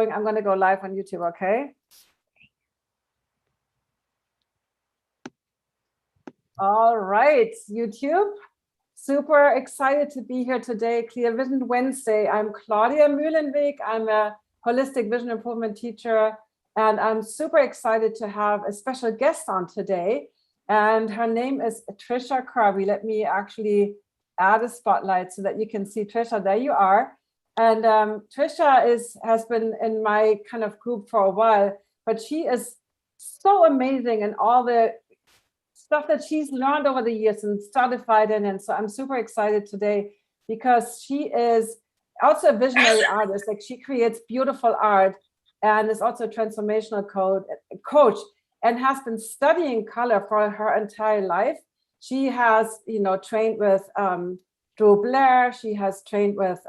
I'm going to go live on YouTube, okay? All right, YouTube. Super excited to be here today, Clear Vision Wednesday. I'm Claudia Mühlenweg. I'm a holistic vision improvement teacher, and I'm super excited to have a special guest on today. And her name is Trisha Kirby. Let me actually add a spotlight so that you can see Trisha. There you are. And Trisha has been in my kind of group for a while, but she is so amazing in all the stuff that she's learned over the years and certified in. And so I'm super excited today because she is also a visionary artist. Like, she creates beautiful art and is also a transformational coach and has been studying color for her entire life. She has, trained with Dru Blair. She has trained with,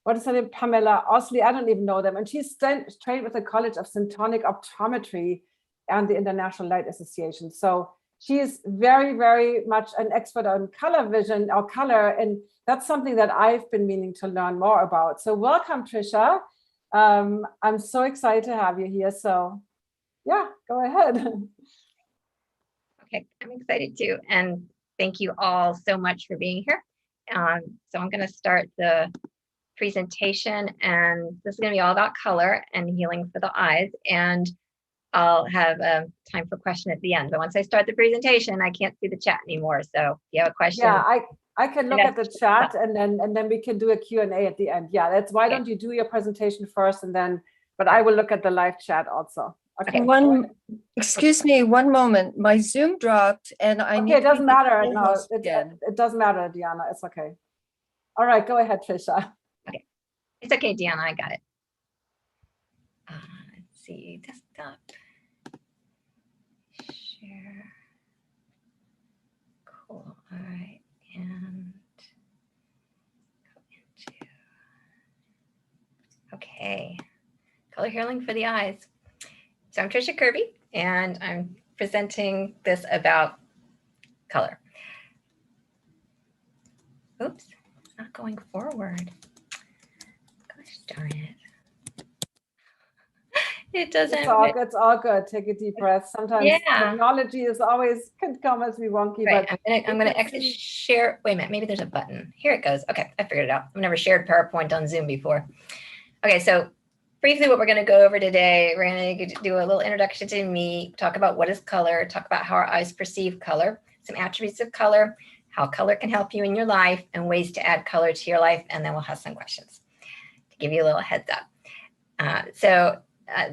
what is her name? Pamela Osley. I don't even know them. And she's trained with the College of Syntonic Optometry and the International Light Association. So she is very, very much an expert on color vision or color. And that's something that I've been meaning to learn more about. So welcome, Trisha. I'm so excited to have you here. So yeah, go ahead. Okay, I'm excited too. And thank you all so much for being here. So I'm going to start the presentation, and this is going to be all about color and healing for the eyes. And I'll have time for question at the end. But once I start the presentation, I can't see the chat anymore. So if you have a question. Yeah, I can look at the chat and then we can do a Q&A at the end. Yeah, that's why don't you do your presentation first and then, but I will look at the live chat also. Okay. Excuse me, one moment. My Zoom dropped and I need. Okay, it doesn't matter. No, it doesn't matter, Diana. It's okay. All right, go ahead, Trisha. Okay, it's okay, Diana. I got it. Let's see, desktop. Share. Cool. All right, and go into. Okay, color healing for the eyes. So I'm Trisha Kirby, and I'm presenting this about color. Oops, it's not going forward. Gosh darn it. It doesn't. It's all good. Take a deep breath. Sometimes technology can come as we wonky. Right. But I'm gonna exit share. Wait a minute. Maybe there's a button. Here it goes. Okay, I figured it out. I've never shared PowerPoint on Zoom before. Okay, so briefly, what we're going to go over today, we're going to do a little introduction to me, talk about what is color, talk about how our eyes perceive color, some attributes of color, how color can help you in your life, and ways to add color to your life, and then we'll have some questions to give you a little heads up.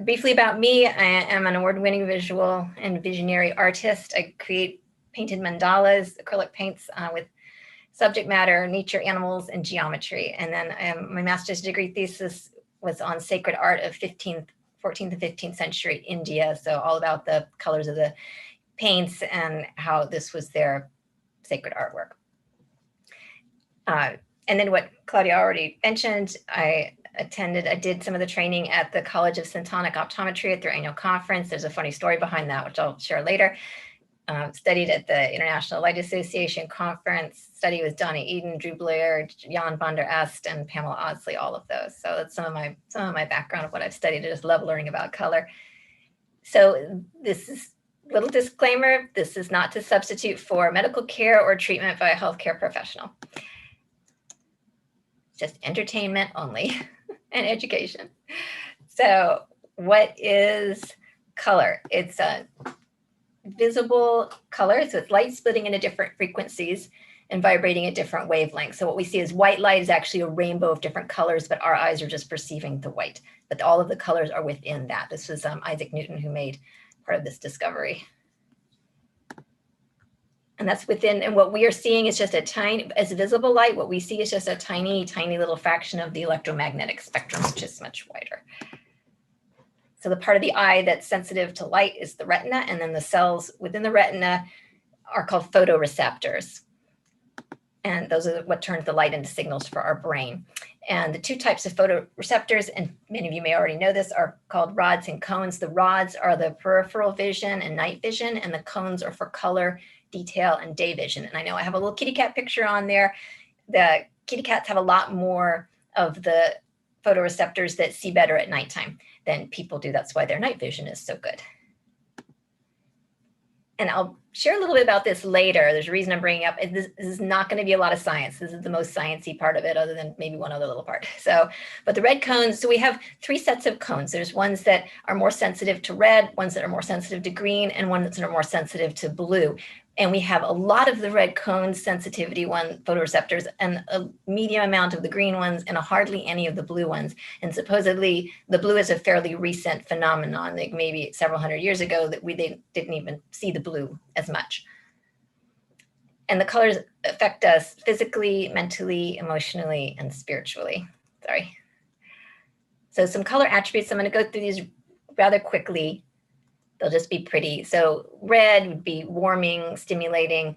Briefly about me, I am an award-winning visual and visionary artist. I create painted mandalas, acrylic paints with subject matter, nature, animals, and geometry. And then my master's degree thesis was on sacred art of 14th and 15th century India. So all about the colors of the paints and how this was their sacred artwork. And then what Claudia already mentioned, I did some of the training at the College of Syntonic Optometry at their annual conference. There's a funny story behind that, which I'll share later. Studied at the International Light Association conference, studied with Donna Eden, Dru Blair, Jan van der Est, and Pamela Osley, all of those. So that's some of my background of what I've studied. I just love learning about color. So this is a little disclaimer. This is not to substitute for medical care or treatment by a healthcare professional. It's just entertainment only and education. So what is color? It's a visible color, so it's light splitting into different frequencies and vibrating at different wavelengths. So what we see is white light is actually a rainbow of different colors, but our eyes are just perceiving the white. But all of the colors are within that. This was Isaac Newton who made part of this discovery. And that's within, and what we are seeing is just a tiny, as visible light, what we see is just a tiny, tiny little fraction of the electromagnetic spectrum, which is much wider. So the part of the eye that's sensitive to light is the retina, and then the cells within the retina are called photoreceptors. And those are what turns the light into signals for our brain. And the two types of photoreceptors, and many of you may already know this, are called rods and cones. The rods are the peripheral vision and night vision, and the cones are for color, detail, and day vision. And I know I have a little kitty cat picture on there. The kitty cats have a lot more of the photoreceptors that see better at nighttime than people do. That's why their night vision is so good. And I'll share a little bit about this later. There's a reason I'm bringing up. This is not going to be a lot of science. This is the most sciencey part of it, other than maybe one other little part. So, but the red cones, so we have 3 sets of cones. There's ones that are more sensitive to red, ones that are more sensitive to green, and ones that are more sensitive to blue. And we have a lot of the red cone sensitivity photoreceptors, and a medium amount of the green ones, and hardly any of the blue ones. And supposedly the blue is a fairly recent phenomenon, like maybe several hundred years ago, that they didn't even see the blue as much. And the colors affect us physically, mentally, emotionally, and spiritually. Sorry. So some color attributes, I'm going to go through these rather quickly. They'll just be pretty. So red would be warming, stimulating,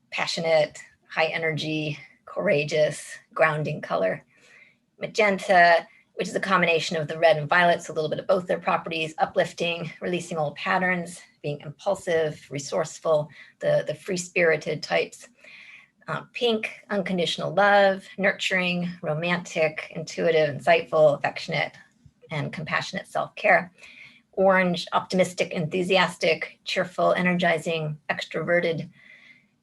passionate, high energy, courageous, grounding color. Magenta, which is a combination of the red and violet, so a little bit of both their properties, uplifting, releasing old patterns, being impulsive, resourceful, the free-spirited types. Pink, unconditional love, nurturing, romantic, intuitive, insightful, affectionate, and compassionate self-care. Orange, optimistic, enthusiastic, cheerful, energizing, extroverted.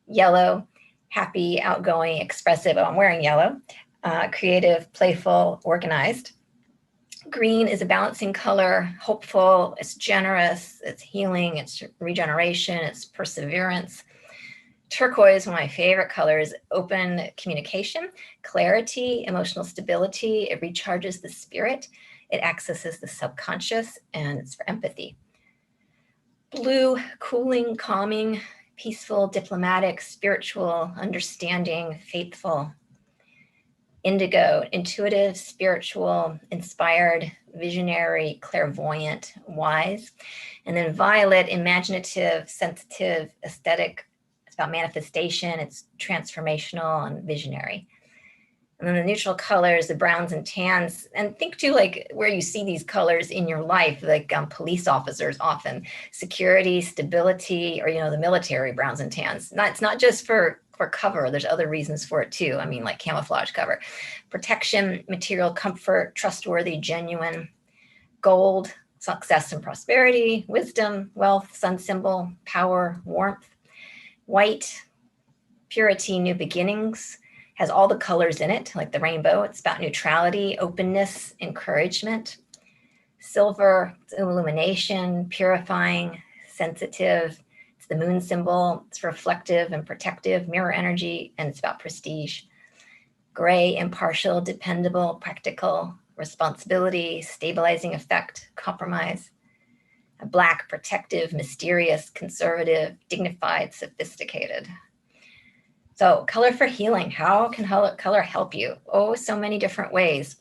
Yellow, happy, outgoing, expressive. Oh, I'm wearing yellow. Creative, playful, organized. Green is a balancing color, hopeful, it's generous, it's healing, it's regeneration, it's perseverance. Turquoise, one of my favorite colors, open communication, clarity, emotional stability. It recharges the spirit. It accesses the subconscious, and it's for empathy. Blue, cooling, calming, peaceful, diplomatic, spiritual, understanding, faithful. Indigo, intuitive, spiritual, inspired, visionary, clairvoyant, wise. And then violet, imaginative, sensitive, aesthetic. It's about manifestation, it's transformational and visionary. And then the neutral colors, the browns and tans, and think too, like where you see these colors in your life, like police officers often, security, stability, or, the military browns and tans. It's not just for cover, there's other reasons for it too. I mean, like camouflage cover. Protection, material comfort, trustworthy, genuine. Gold, success and prosperity, wisdom, wealth, sun symbol, power, warmth. White, purity, new beginnings. Has all the colors in it, like the rainbow. It's about neutrality, openness, encouragement. Silver, it's illumination, purifying, sensitive. It's the moon symbol. It's reflective and protective, mirror energy, and it's about prestige. Gray, impartial, dependable, practical, responsibility, stabilizing effect, compromise. Black, protective, mysterious, conservative, dignified, sophisticated. So color for healing, how can color help you? Oh, so many different ways.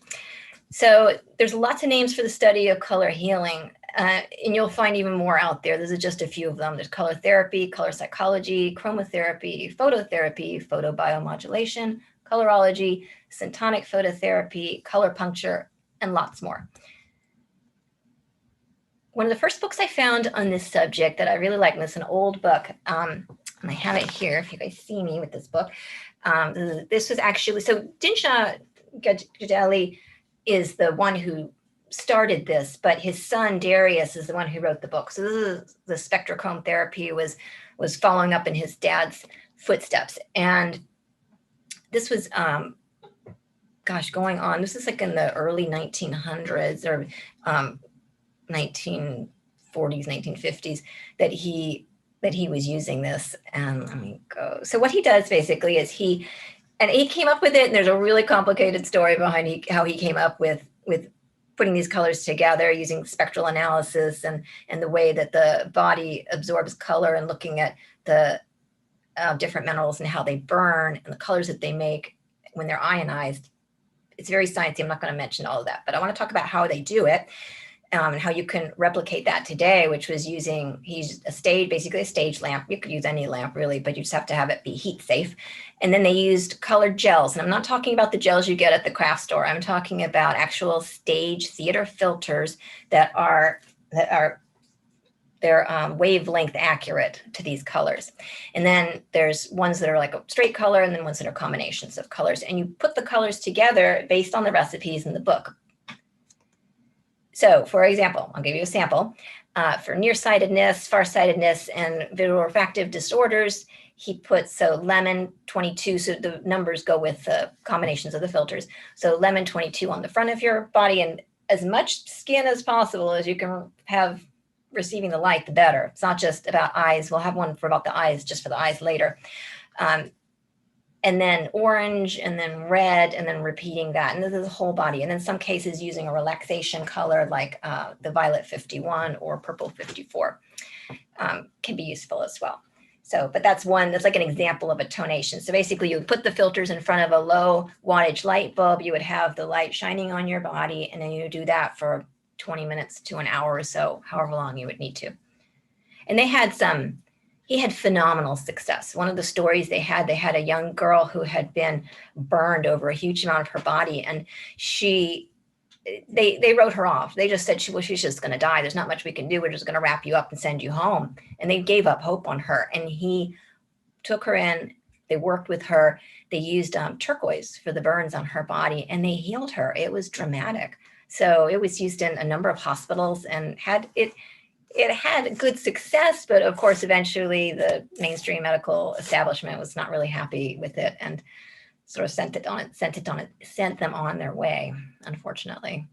So there's lots of names for the study of color healing, and you'll find even more out there. This is just a few of them. There's color therapy, color psychology, chromotherapy, phototherapy, photobiomodulation, colorology, syntonic phototherapy, color puncture, and lots more. One of the first books I found on this subject that I really like, and it's an old book, and I have it here if you guys see me with this book. This was actually, so Dinsha Gadeli is the one who started this, but his son Darius is the one who wrote the book. So this is the spectrochrome therapy was following up in his dad's footsteps. And this was, going on, this is like in the early 1900s or 1940s, 1950s that he was using this. And let me go. So what he does basically is he came up with it, and there's a really complicated story behind how he came up with putting these colors together using spectral analysis and the way that the body absorbs color and looking at the different minerals and how they burn and the colors that they make when they're ionized. It's very sciencey. I'm not going to mention all of that, but I want to talk about how they do it. And how you can replicate that today, which was he used basically a stage lamp. You could use any lamp really, but you just have to have it be heat safe. And then they used colored gels. And I'm not talking about the gels you get at the craft store. I'm talking about actual stage theater filters that are wavelength accurate to these colors. And then there's ones that are like a straight color and then ones that are combinations of colors. And you put the colors together based on the recipes in the book. So for example, I'll give you a sample. For nearsightedness, farsightedness, and visual refractive disorders, he put so lemon 22, so the numbers go with the combinations of the filters. So lemon 22 on the front of your body, and as much skin as possible as you can have receiving the light, the better. It's not just about eyes. We'll have one for about the eyes, just for the eyes later. And then orange, and then red, and then repeating that. And this is the whole body. And in some cases using a relaxation color like the violet 51 or purple 54 can be useful as well. So, but that's like an example of a tonation. So basically you put the filters in front of a low wattage light bulb, you would have the light shining on your body, and then you do that for 20 minutes to an hour or so, however long you would need to. And he had phenomenal success. One of the stories they had a young girl who had been burned over a huge amount of her body, and they wrote her off. They just said, she's just going to die. There's not much we can do. We're just going to wrap you up and send you home. And they gave up hope on her. And he took her in. They worked with her. They used turquoise for the burns on her body, and they healed her. It was dramatic. So it was used in a number of hospitals, and it had good success, but of course, eventually the mainstream medical establishment was not really happy with it and sort of sent them on their way, unfortunately.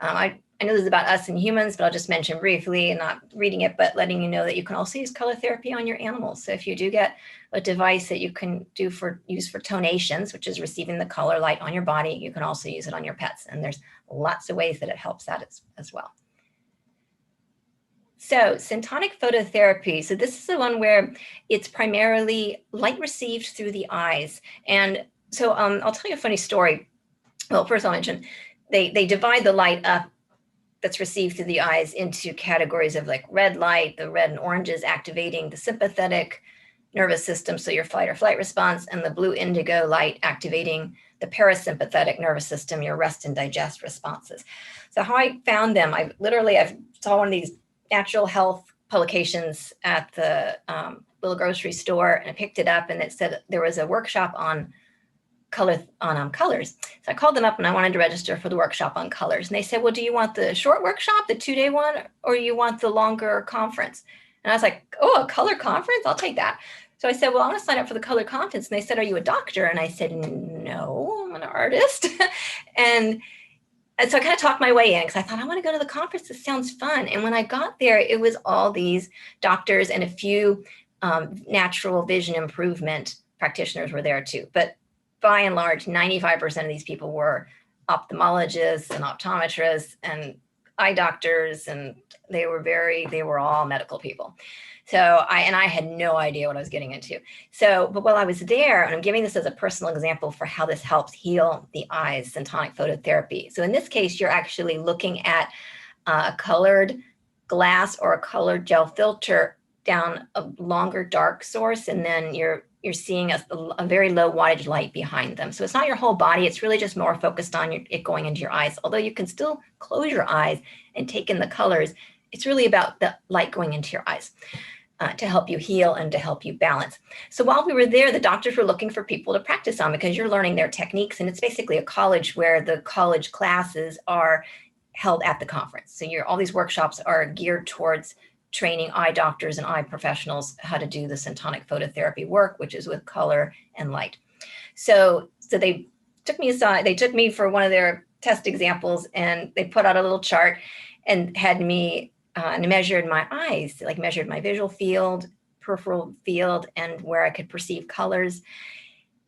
I know this is about us and humans, but I'll just mention briefly, and not reading it, but letting you know that you can also use color therapy on your animals. So if you do get a device that you can use for tonations, which is receiving the color light on your body, you can also use it on your pets. And there's lots of ways that it helps that as well. So syntonic phototherapy. So this is the one where it's primarily light received through the eyes. And so I'll tell you a funny story. Well, first I'll mention, they divide the light up that's received through the eyes into categories of like red light, the red and oranges activating the sympathetic nervous system, so your fight or flight response, and the blue indigo light activating the parasympathetic nervous system, your rest and digest responses. So how I found them, I saw one of these natural health publications at the little grocery store, and I picked it up, and it said there was a workshop on colors. So I called them up and I wanted to register for the workshop on colors. And they said, well, do you want the short workshop, the 2-day one, or you want the longer conference? And I was like, oh, a color conference? I'll take that. So I said, well, I want to sign up for the color conference. And they said, are you a doctor? And I said, no, I'm an artist. And so I kind of talked my way in because I thought, I want to go to the conference. This sounds fun. And when I got there, it was all these doctors and a few natural vision improvement practitioners were there too. But by and large, 95% of these people were ophthalmologists and optometrists and eye doctors, and they were all medical people. So I had no idea what I was getting into. So, but while I was there, and I'm giving this as a personal example for how this helps heal the eyes, syntonic phototherapy. So in this case, you're actually looking at a colored glass or a colored gel filter down a longer dark source, and then you're seeing a very low wattage light behind them. So it's not your whole body. It's really just more focused on it going into your eyes. Although you can still close your eyes and take in the colors, it's really about the light going into your eyes to help you heal and to help you balance. So while we were there, the doctors were looking for people to practice on because you're learning their techniques. And it's basically a college where the college classes are held at the conference. So all these workshops are geared towards training eye doctors and eye professionals how to do the syntonic phototherapy work, which is with color and light. So they took me aside, they took me for one of their test examples, and they put out a little chart and had me measured my eyes, like measured my visual field, peripheral field, and where I could perceive colors.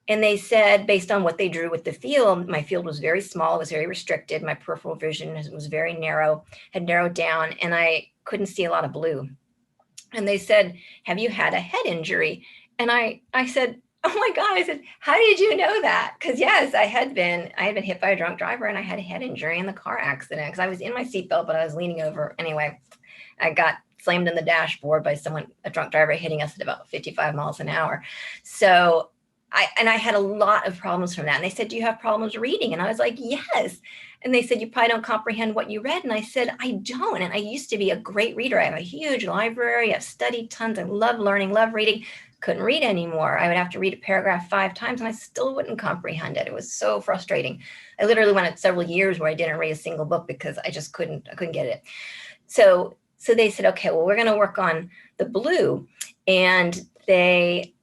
And they said, based on what they drew with the field, my field was very small, it was very restricted. My peripheral vision was very narrow, had narrowed down, and I couldn't see a lot of blue. And they said, have you had a head injury? And I said, oh my God, I said, how did you know that? Because yes, I had been hit by a drunk driver, and I had a head injury in the car accident because I was in my seatbelt, but I was leaning over. Anyway, I got slammed in the dashboard by a drunk driver hitting us at about 55 miles an hour. So I had a lot of problems from that. And they said, do you have problems reading? And I was like, yes. And they said, you probably don't comprehend what you read. And I said, I don't. And I used to be a great reader. I have a huge library. I've studied tons. I love learning, love reading. couldn't read anymore. I would have to read a paragraph 5 times and I still wouldn't comprehend it. It was so frustrating. I literally went at several years where I didn't read a single book because I couldn't get it. So they said, okay, well, we're going to work on the blue. And they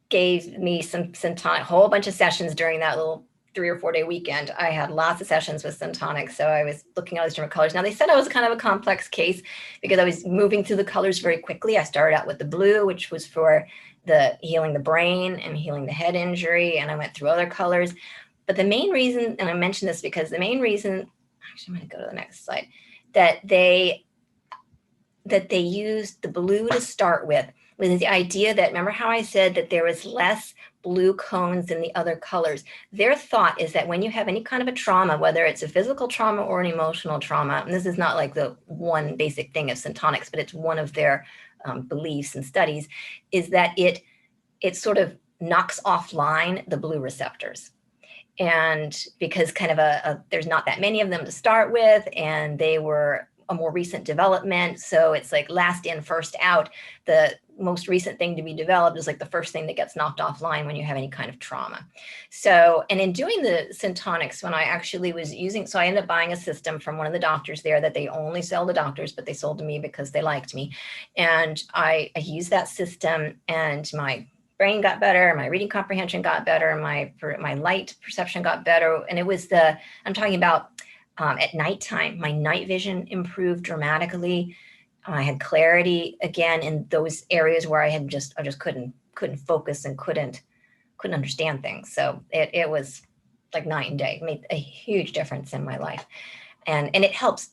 gave me some Syntonic, whole bunch of sessions during that little 3 or 4 day weekend. I had lots of sessions with Syntonic. So I was looking at all these different colors. Now they said I was kind of a complex case because I was moving through the colors very quickly. I started out with the blue, which was for the healing the brain and healing the head injury. And I went through other colors. But the main reason, and I mentioned this because the main reason, actually, I'm going to go to the next slide, that they used the blue to start with was the idea that, remember how I said that there was less blue cones than the other colors? Their thought is that when you have any kind of a trauma, whether it's a physical trauma or an emotional trauma, and this is not like the one basic thing of Syntonics, but it's one of their beliefs and studies, is that it sort of knocks offline the blue receptors. And because kind of there's not that many of them to start with, and they were a more recent development. So it's like last in, first out. The most recent thing to be developed is like the first thing that gets knocked offline when you have any kind of trauma. So, and in doing the Syntonics, when I actually was using, so I ended up buying a system from one of the doctors there that they only sell to doctors, but they sold to me because they liked me. And I used that system and my brain got better, my reading comprehension got better, my light perception got better. And it was I'm talking about at nighttime, my night vision improved dramatically. I had clarity again in those areas where I just couldn't focus and couldn't understand things. So it was like night and day. It made a huge difference in my life. And it helps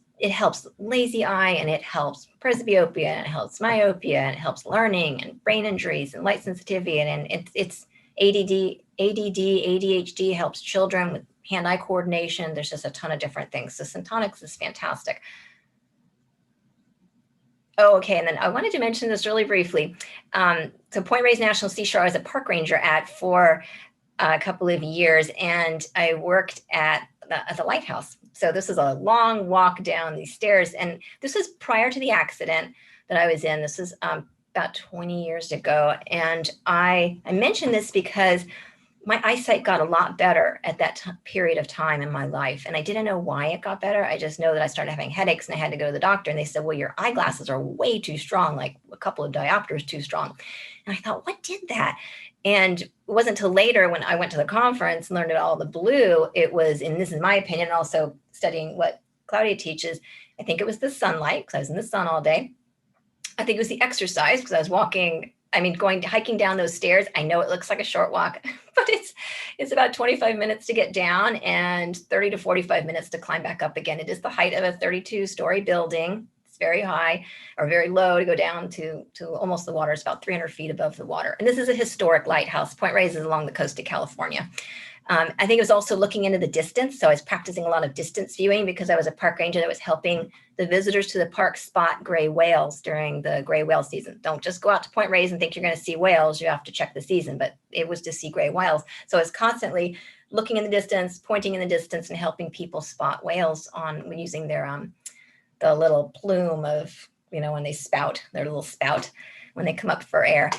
lazy eye, and it helps presbyopia, and it helps myopia, and it helps learning and brain injuries and light sensitivity. And it's ADD, ADHD, helps children with hand-eye coordination. There's just a ton of different things. So Syntonics is fantastic. Oh, okay. And then I wanted to mention this really briefly. So Point Reyes National Seashore, I was a park ranger at for a couple of years, and I worked at the lighthouse. So this is a long walk down these stairs. And this was prior to the accident that I was in. This is about 20 years ago. And I mentioned this because my eyesight got a lot better at that period of time in my life. And I didn't know why it got better. I just know that I started having headaches and I had to go to the doctor. And they said, well, your eyeglasses are way too strong, like a couple of diopters too strong. And I thought, what did that? And it wasn't until later when I went to the conference and learned about all the blue, it was, and this is my opinion, also studying what Claudia teaches, I think it was the sunlight, because I was in the sun all day. I think it was the exercise, because I was hiking down those stairs. I know it looks like a short walk, but it's about 25 minutes to get down and 30 to 45 minutes to climb back up again. It is the height of a 32-story building. It's very high or very low to go down to almost the water. It's about 300 feet above the water. And this is a historic lighthouse. Point Reyes is along the coast of California. I think it was also looking into the distance. So I was practicing a lot of distance viewing because I was a park ranger that was helping the visitors to the park spot gray whales during the gray whale season. Don't just go out to Point Reyes and think you're going to see whales. You have to check the season, but it was to see gray whales. So I was constantly looking in the distance, pointing in the distance, and helping people spot whales when using their the little plume of, when they spout, their little spout when they come up for air.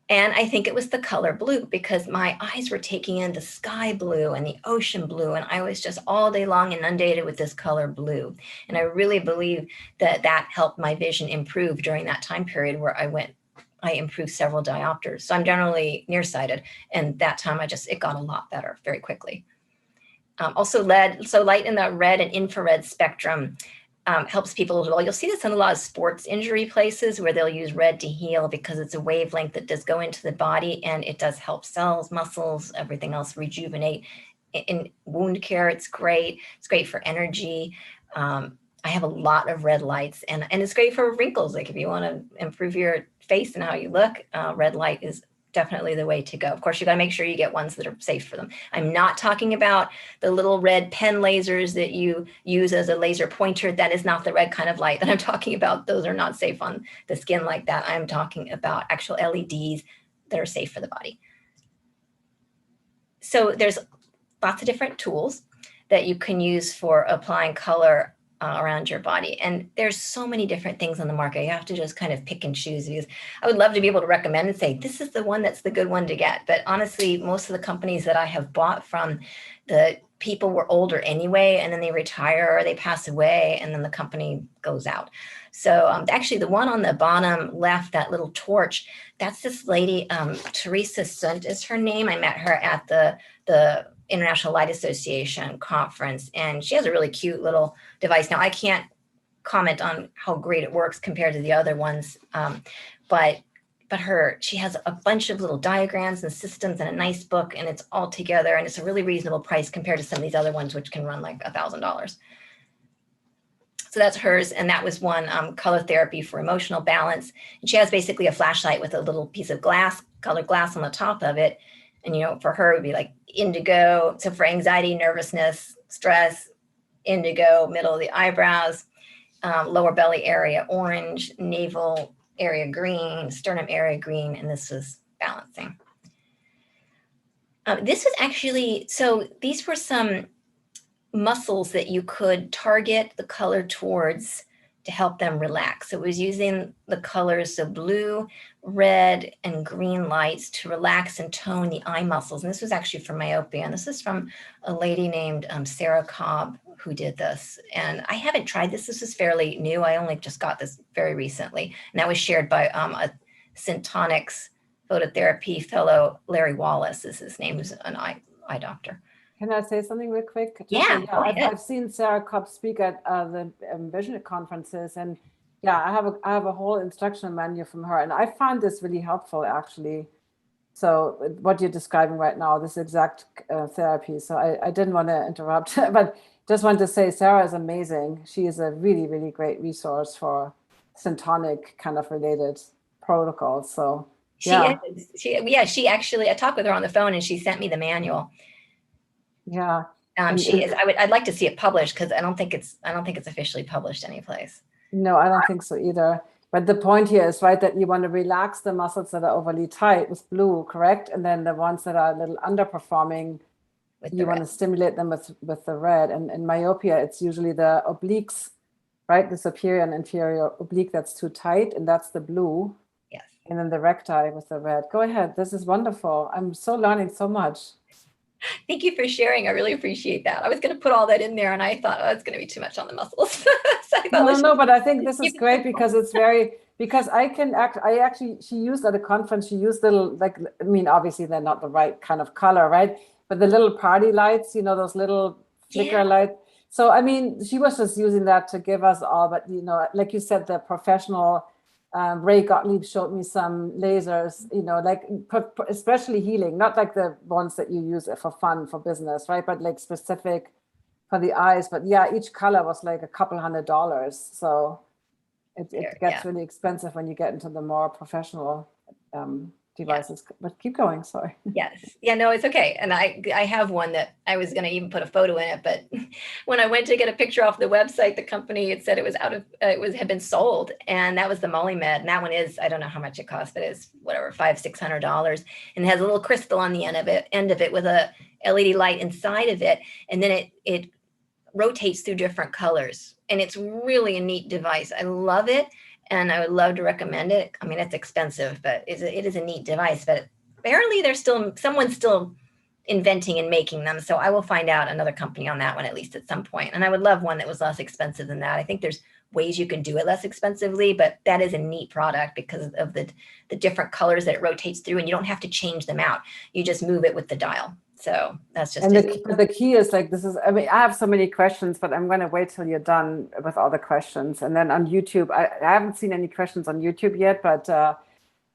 And I think it was the color blue because my eyes were taking in the sky blue and the ocean blue. And I was just all day long inundated with this color blue. And I really believe that helped my vision improve during that time period where I improved several diopters. So I'm generally nearsighted. And that time it got a lot better very quickly. Also light in the red and infrared spectrum helps people as well. You'll see this in a lot of sports injury places where they'll use red to heal because it's a wavelength that does go into the body and it does help cells, muscles, everything else rejuvenate. In wound care, it's great. It's great for energy. I have a lot of red lights and it's great for wrinkles. Like if you want to improve your face and how you look, red light is definitely the way to go. Of course, you got to make sure you get ones that are safe for them. I'm not talking about the little red pen lasers that you use as a laser pointer. That is not the red kind of light that I'm talking about. Those are not safe on the skin like that. I'm talking about actual LEDs that are safe for the body. So there's lots of different tools that you can use for applying color around your body. And there's so many different things on the market. You have to just kind of pick and choose, because I would love to be able to recommend and say, this is the one that's the good one to get. But honestly, most of the companies that I have bought from, the people were older anyway, and then they retire or they pass away, and then the company goes out. So actually the one on the bottom left, that little torch, that's this lady, Teresa Sunt is her name. I met her at the International Light Association conference, and she has a really cute little device. Now, I can't comment on how great it works compared to the other ones, but she has a bunch of little diagrams and systems and a nice book, and it's all together, and it's a really reasonable price compared to some of these other ones, which can run like $1,000. So that's hers, and that was one, color therapy for emotional balance. And she has basically a flashlight with a little piece of glass, colored glass on the top of it. And, you know, for her, it would be like indigo. So for anxiety, nervousness, stress, indigo, middle of the eyebrows, lower belly area, orange, navel area, green, sternum area, green, and this was balancing. This was actually, so these were some muscles that you could target the color towards to help them relax. So it was using the colors of blue, red, and green lights to relax and tone the eye muscles. And this was actually for myopia. And this is from a lady named Sarah Cobb who did this. And I haven't tried this. This is fairly new. I only just got this very recently. And that was shared by a Syntonics phototherapy fellow, Larry Wallace is his name, who's an eye doctor. Can I say something real quick? Yeah, I've seen Sarah Cobb speak at the vision conferences, and yeah, I have a whole instructional manual from her, and I found this really helpful actually. So what you're describing right now, this exact therapy. So I didn't want to interrupt, but just want to say Sarah is amazing. She is a really, really great resource for syntonic kind of related protocols. So yeah. She actually, I talked with her on the phone, and she sent me the manual. Yeah. She is. I'd like to see it published, because I don't think it's officially published anyplace. No, I don't think so either. But the point here is, right, that you want to relax the muscles that are overly tight with blue, correct? And then the ones that are a little underperforming, you want to stimulate them with the red. And in myopia, it's usually the obliques, right? The superior and inferior oblique that's too tight, and that's the blue. Yes. And then the recti with the red. Go ahead. This is wonderful. I'm so learning so much. Thank you for sharing. I really appreciate that. I was going to put all that in there, and I thought, oh, it's going to be too much on the muscles. So I thought, no, but I think this is great because it's very, because she used at a conference, she used little, like, I mean, obviously they're not the right kind of color, right? But the little party lights, you know, those little flicker lights. So, I mean, she was just using that to give us all, but, you know, like you said, the professional, Ray Gottlieb showed me some lasers, you know, like especially healing, not like the ones that you use for fun, for business, right? But like specific for the eyes. But yeah, each color was like a couple $100. So it gets really expensive when you get into the more professional devices. But keep going, sorry. Yes. Yeah, no, it's okay. And I have one that I was going to even put a photo in it, but when I went to get a picture off the website, the company had said it was had been sold, and that was the MollyMed. And that one is, I don't know how much it costs, but it's whatever, $500-600, and it has a little crystal on the end of it with a LED light inside of it, and then it rotates through different colors, and it's really a neat device. I love it. And I would love to recommend it. I mean, it's expensive, but it is a neat device. But apparently someone's still inventing and making them. So I will find out another company on that one, at least at some point. And I would love one that was less expensive than that. I think there's ways you can do it less expensively, but that is a neat product because of the different colors that it rotates through, and you don't have to change them out. You just move it with the dial. So that's just the key is like, I mean, I have so many questions, but I'm going to wait till you're done with all the questions. And then on YouTube, I haven't seen any questions on YouTube yet, but,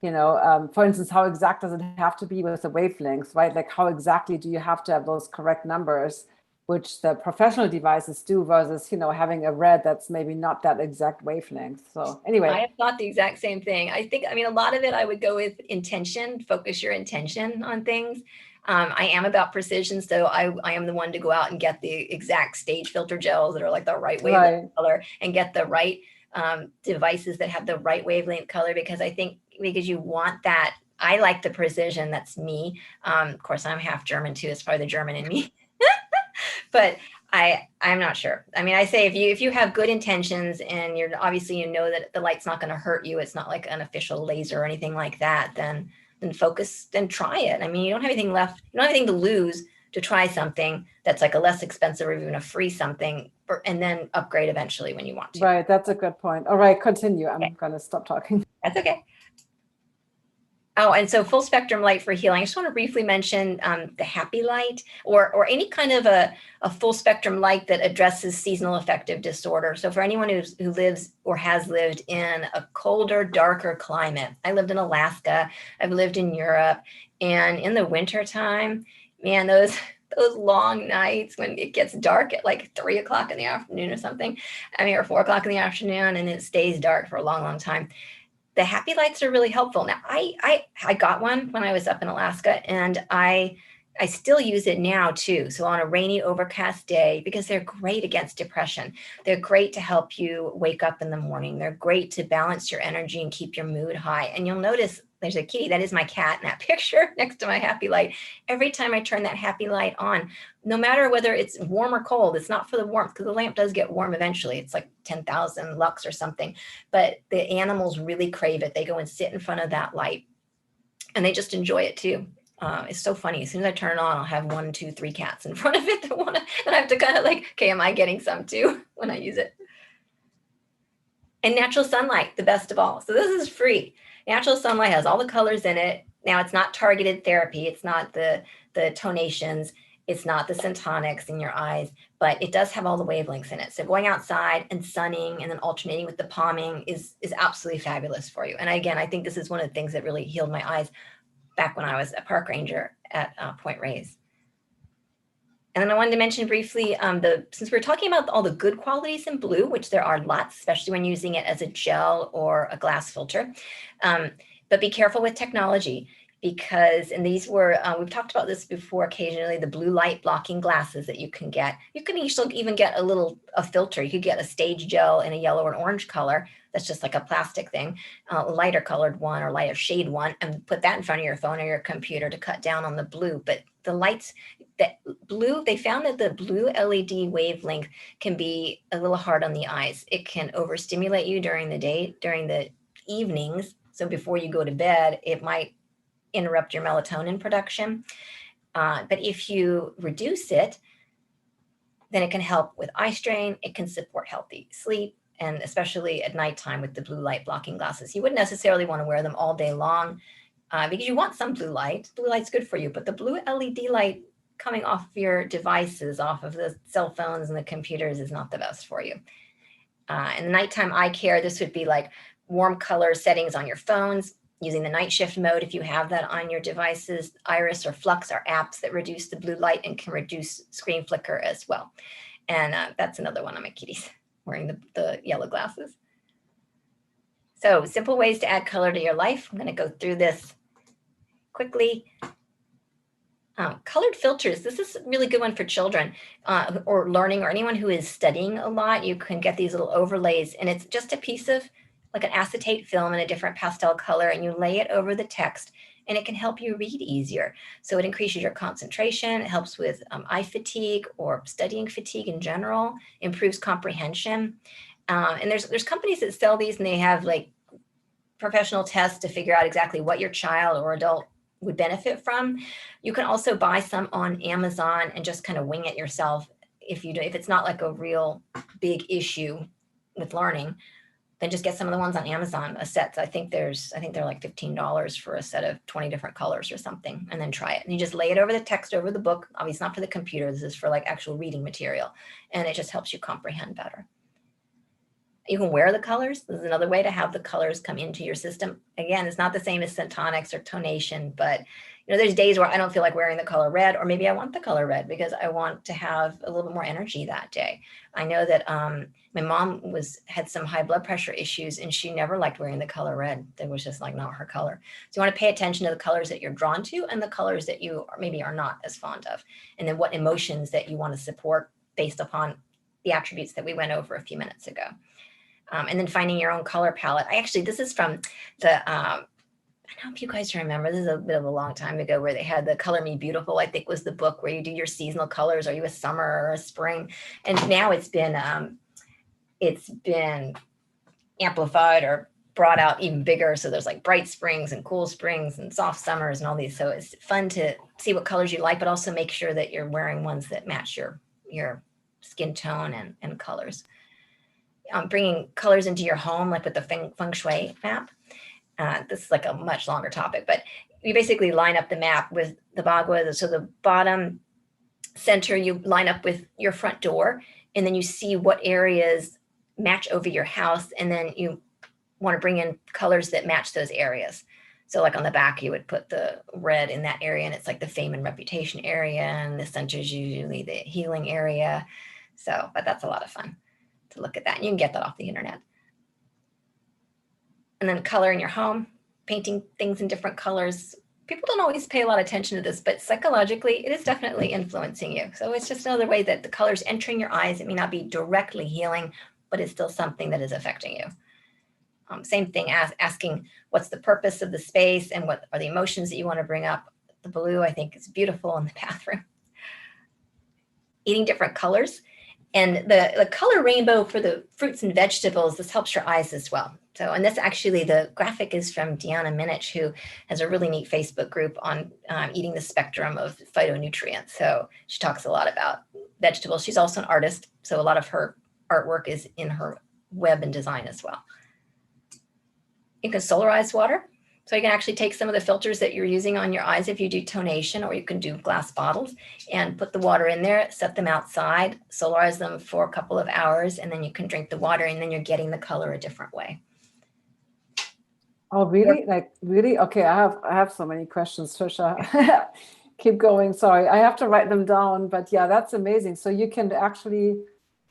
you know, for instance, how exact does it have to be with the wavelengths, right? Like how exactly do you have to have those correct numbers, which the professional devices do versus, you know, having a red that's maybe not that exact wavelength. So anyway. I have thought the exact same thing. I mean, a lot of it I would go with intention, focus your intention on things. I am about precision, so I am the one to go out and get the exact stage filter gels that are like the right wavelength color, and get the right devices that have the right wavelength color, because you want that. I like the precision. That's me. Of course, I'm half German too. It's probably the German in me. But I'm not sure. I mean, I say if you have good intentions and you're obviously, you know that the light's not going to hurt you, it's not like an official laser or anything like that, then focus, then try it. I mean, you don't have anything left, you don't have anything to lose to try something that's like a less expensive or even a free something, and then upgrade eventually when you want to. Right, that's a good point. All right, continue. I'm Okay. going to stop talking. That's okay. Oh, and so full spectrum light for healing. I just want to briefly mention the happy light or any kind of a full spectrum light that addresses seasonal affective disorder. So for anyone who lives or has lived in a colder, darker climate, I lived in Alaska, I've lived in Europe, and in the wintertime, man, those long nights when it gets dark at like 3 o'clock in the afternoon or something, I mean, or 4 o'clock in the afternoon, and it stays dark for a long, long time. The happy lights are really helpful. Now, I got one when I was up in Alaska, and I still use it now too. So on a rainy, overcast day, because they're great against depression. They're great to help you wake up in the morning. They're great to balance your energy and keep your mood high. And you'll notice there's a kitty, that is my cat in that picture next to my happy light. Every time I turn that happy light on, no matter whether it's warm or cold, it's not for the warmth, because the lamp does get warm eventually. It's like 10,000 lux or something, but the animals really crave it. They go and sit in front of that light and they just enjoy it too. It's so funny. As soon as I turn it on, I'll have 1, 2, 3 cats in front of it that want to, and I have to kind of like, okay, am I getting some too when I use it? And natural sunlight, the best of all. So this is free. Natural sunlight has all the colors in it. Now it's not targeted therapy. It's not the tonations. It's not the syntonics in your eyes, but it does have all the wavelengths in it. So going outside and sunning and then alternating with the palming is absolutely fabulous for you. And again, I think this is one of the things that really healed my eyes back when I was a park ranger at Point Reyes. And then I wanted to mention briefly, since we're talking about all the good qualities in blue, which there are lots, especially when using it as a gel or a glass filter, but be careful with technology, because, and these were, we've talked about this before occasionally, the blue light blocking glasses that you can get. You can even get a filter. You could get a stage gel in a yellow or an orange color. That's just like a plastic thing, a lighter colored one or lighter shade one, and put that in front of your phone or your computer to cut down on the blue. But the lights, that blue, they found that the blue LED wavelength can be a little hard on the eyes. It can overstimulate you during the day, during the evenings. So before you go to bed, it might interrupt your melatonin production. But if you reduce it, then it can help with eye strain. It can support healthy sleep, and especially at nighttime with the blue light blocking glasses. You wouldn't necessarily want to wear them all day long because you want some blue light. Blue light's good for you, but the blue LED light coming off your devices, off of the cell phones and the computers, is not the best for you. In the nighttime eye care, this would be like warm color settings on your phones, using the night shift mode if you have that on your devices. Iris or Flux are apps that reduce the blue light and can reduce screen flicker as well. And that's another one of my kitties wearing the yellow glasses. So simple ways to add color to your life. I'm going to go through this quickly. Colored filters. This is a really good one for children or learning, or anyone who is studying a lot. You can get these little overlays, and it's just a piece of like an acetate film in a different pastel color, and you lay it over the text, and it can help you read easier. So it increases your concentration. It helps with eye fatigue or studying fatigue in general, improves comprehension. And there's companies that sell these, and they have like professional tests to figure out exactly what your child or adult would benefit from. You can also buy some on Amazon and just kind of wing it yourself. If it's not like a real big issue with learning, then just get some of the ones on Amazon, a set. I think they're like $15 for a set of 20 different colors or something, and then try it. And you just lay it over the text, over the book. Obviously not for the computer. This is for like actual reading material. And it just helps you comprehend better. You can wear the colors. This is another way to have the colors come into your system. Again, it's not the same as syntonics or tonation, but there's days where I don't feel like wearing the color red, or maybe I want the color red because I want to have a little bit more energy that day. I know that my mom had some high blood pressure issues, and she never liked wearing the color red. That was just like not her color. So you want to pay attention to the colors that you're drawn to and the colors that you maybe are not as fond of, and then what emotions that you want to support based upon the attributes that we went over a few minutes ago. And then finding your own color palette. This is from the I don't know if you guys remember, this is a bit of a long time ago, where they had the Color Me Beautiful, I think was the book where you do your seasonal colors. Are you a summer or a spring? And now it's been amplified or brought out even bigger. So there's like bright springs and cool springs and soft summers and all these. So it's fun to see what colors you like, but also make sure that you're wearing ones that match your skin tone and colors. Bringing colors into your home, like with the feng shui map. This is like a much longer topic, but you basically line up the map with the bagua. So the bottom center, you line up with your front door, and then you see what areas match over your house. And then you want to bring in colors that match those areas. So like on the back, you would put the red in that area, and it's like the fame and reputation area. And the center is usually the healing area. So, but that's a lot of fun to look at that. And you can get that off the internet. And then color in your home, painting things in different colors. People don't always pay a lot of attention to this, but psychologically, it is definitely influencing you. So it's just another way that the color's entering your eyes. It may not be directly healing, but it's still something that is affecting you. Same thing as asking what's the purpose of the space and what are the emotions that you want to bring up. The blue, I think, is beautiful in the bathroom. Eating different colors. And the color rainbow for the fruits and vegetables, this helps your eyes as well. So, and this actually, the graphic is from Deanna Minich, who has a really neat Facebook group on eating the spectrum of phytonutrients. So she talks a lot about vegetables. She's also an artist, so a lot of her artwork is in her web and design as well. You can solarize water. So you can actually take some of the filters that you're using on your eyes if you do tonation, or you can do glass bottles and put the water in there, set them outside, solarize them for a couple of hours, and then you can drink the water, and then you're getting the color a different way. Oh, really? Like, really? Okay, I have so many questions, Trisha. Keep going. Sorry, I have to write them down. But yeah, that's amazing. So you can actually,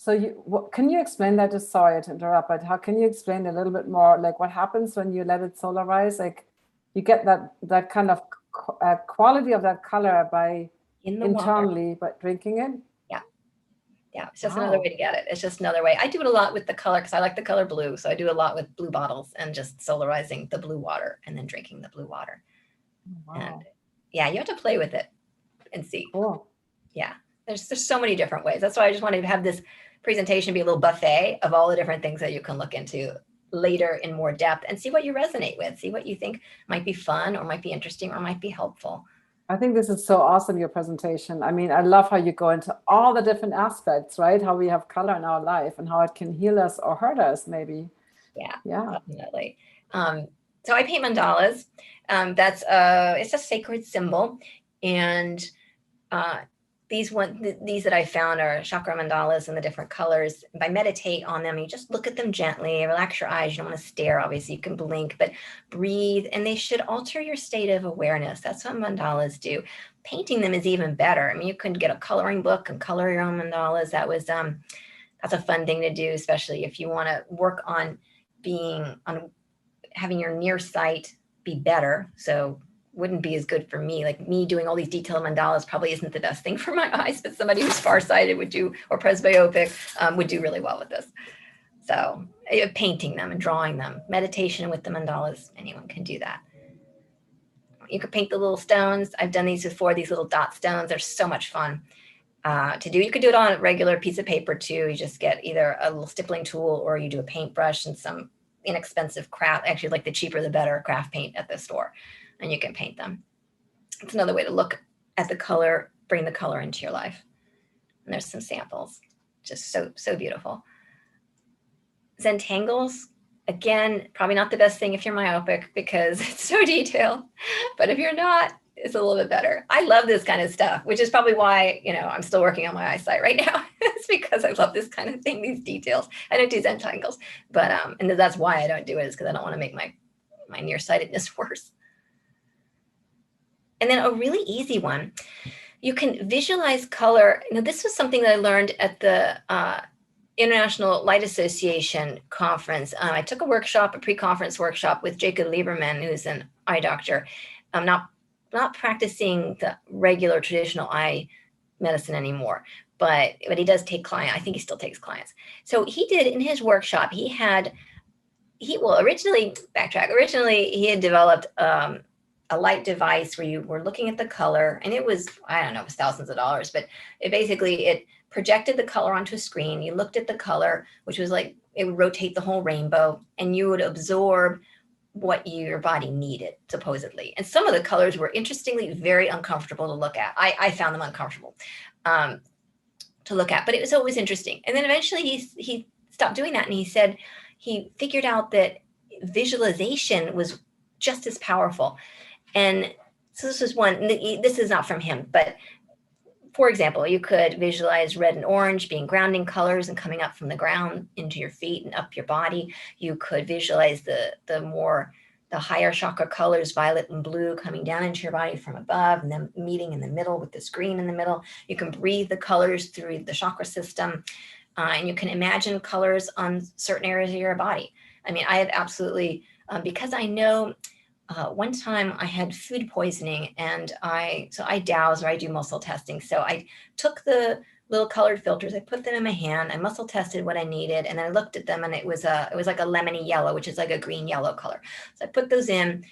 can you explain that? Just sorry to interrupt, but how can you explain a little bit more, like what happens when you let it solarize? Like you get that kind of quality of that color by internally, by drinking it? Yeah, it's just another way to get it. It's just another way. I do it a lot with the color because I like the color blue. So I do a lot with blue bottles and just solarizing the blue water and then drinking the blue water. Wow. And yeah, you have to play with it and see. Cool. Yeah, there's so many different ways. That's why I just wanted to have this presentation be a little buffet of all the different things that you can look into later in more depth and see what you resonate with, see what you think might be fun or might be interesting or might be helpful. I think this is so awesome, your presentation. I mean, I love how you go into all the different aspects, right? How we have color in our life and how it can heal us or hurt us, maybe. Yeah, definitely. So I paint mandalas. It's a sacred symbol. And these that I found are chakra mandalas in the different colors. If I meditate on them, you just look at them gently, relax your eyes. You don't want to stare, obviously you can blink, but breathe, and they should alter your state of awareness. That's what mandalas do. Painting them is even better. I mean, you can get a coloring book and color your own mandalas. That's a fun thing to do, especially if you want to work on having your near sight be better. So wouldn't be as good for me. Like me doing all these detailed mandalas probably isn't the best thing for my eyes, but somebody who's farsighted would do, or presbyopic would do really well with this. So painting them and drawing them, meditation with the mandalas, anyone can do that. You could paint the little stones. I've done these before, these little dot stones. They're so much fun to do. You could do it on a regular piece of paper too. You just get either a little stippling tool or you do a paintbrush and some inexpensive craft, actually like the cheaper the better craft paint at the store. And you can paint them. It's another way to look at the color, bring the color into your life. And there's some samples, just so beautiful. Zentangles, again, probably not the best thing if you're myopic because it's so detailed, but if you're not, it's a little bit better. I love this kind of stuff, which is probably why, I'm still working on my eyesight right now. It's because I love this kind of thing, these details. I don't do Zentangles, but, and that's why I don't do it, is because I don't want to make my nearsightedness worse. And then a really easy one, you can visualize color. This was something that I learned at the International Light Association conference. I took a pre-conference workshop with Jacob Lieberman, who's an eye doctor, not practicing the regular traditional eye medicine anymore, but he does take clients. I think he still takes clients. So he did in his workshop, he had originally, backtrack, originally he had developed a light device where you were looking at the color, and it was, I don't know, it was thousands of dollars, but it projected the color onto a screen. You looked at the color, which was like, it would rotate the whole rainbow, and you would absorb what your body needed, supposedly. And some of the colors were interestingly very uncomfortable to look at. I found them uncomfortable to look at, but it was always interesting. And then eventually he stopped doing that, and he said he figured out that visualization was just as powerful. And so this was one, this is not from him, but for example, you could visualize red and orange being grounding colors and coming up from the ground into your feet and up your body. You could visualize the higher chakra colors, violet and blue, coming down into your body from above and then meeting in the middle with this green in the middle. You can breathe the colors through the chakra system, and you can imagine colors on certain areas of your body. I mean, I have absolutely, because I know one time I had food poisoning, and I dowse, or I do muscle testing. So I took the little colored filters, I put them in my hand, I muscle tested what I needed, and I looked at them, and it was like a lemony yellow, which is like a green yellow color. So I put those in,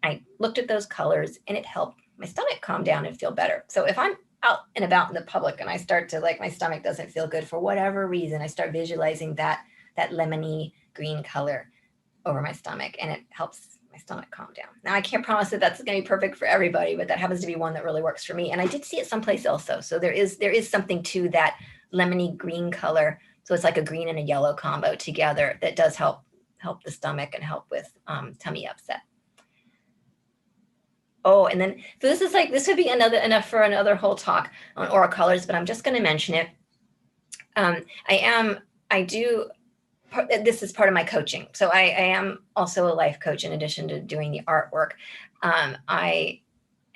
I looked at those colors, and it helped my stomach calm down and feel better. So if I'm out and about in the public and I start to, like, my stomach doesn't feel good for whatever reason, I start visualizing that lemony green color over my stomach, and it helps my stomach calm down. Now, I can't promise that that's going to be perfect for everybody, but that happens to be one that really works for me. And I did see it someplace else, though. So there is something to that lemony green color. So it's like a green and a yellow combo together that does help the stomach and help with tummy upset. Oh, and then, so this would be enough for another whole talk on aura colors, but I'm just going to mention it. This is part of my coaching. So I am also a life coach in addition to doing the artwork. I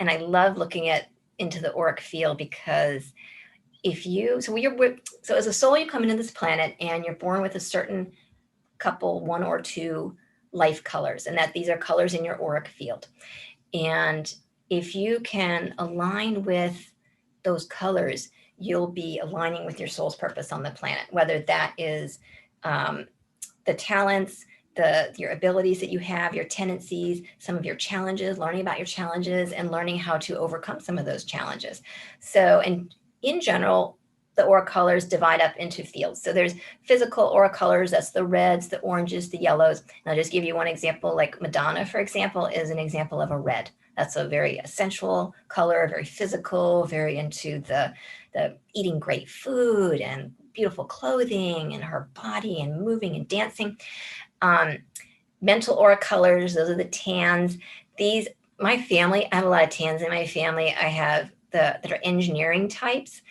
love looking into the auric field, because so as a soul, you come into this planet and you're born with a certain couple, one or two life colors, and that these are colors in your auric field. And if you can align with those colors, you'll be aligning with your soul's purpose on the planet, whether that is the talents, your abilities that you have, your tendencies, some of your challenges, learning about your challenges and learning how to overcome some of those challenges. So, and in general, the aura colors divide up into fields. So there's physical aura colors, that's the reds, the oranges, the yellows. And I'll just give you one example, like Madonna, for example, is an example of a red. That's a very essential color, very physical, very into the eating great food and beautiful clothing and her body and moving and dancing. Mental aura colors, those are the tans. My family, I have a lot of tans in my family. I have that are engineering types.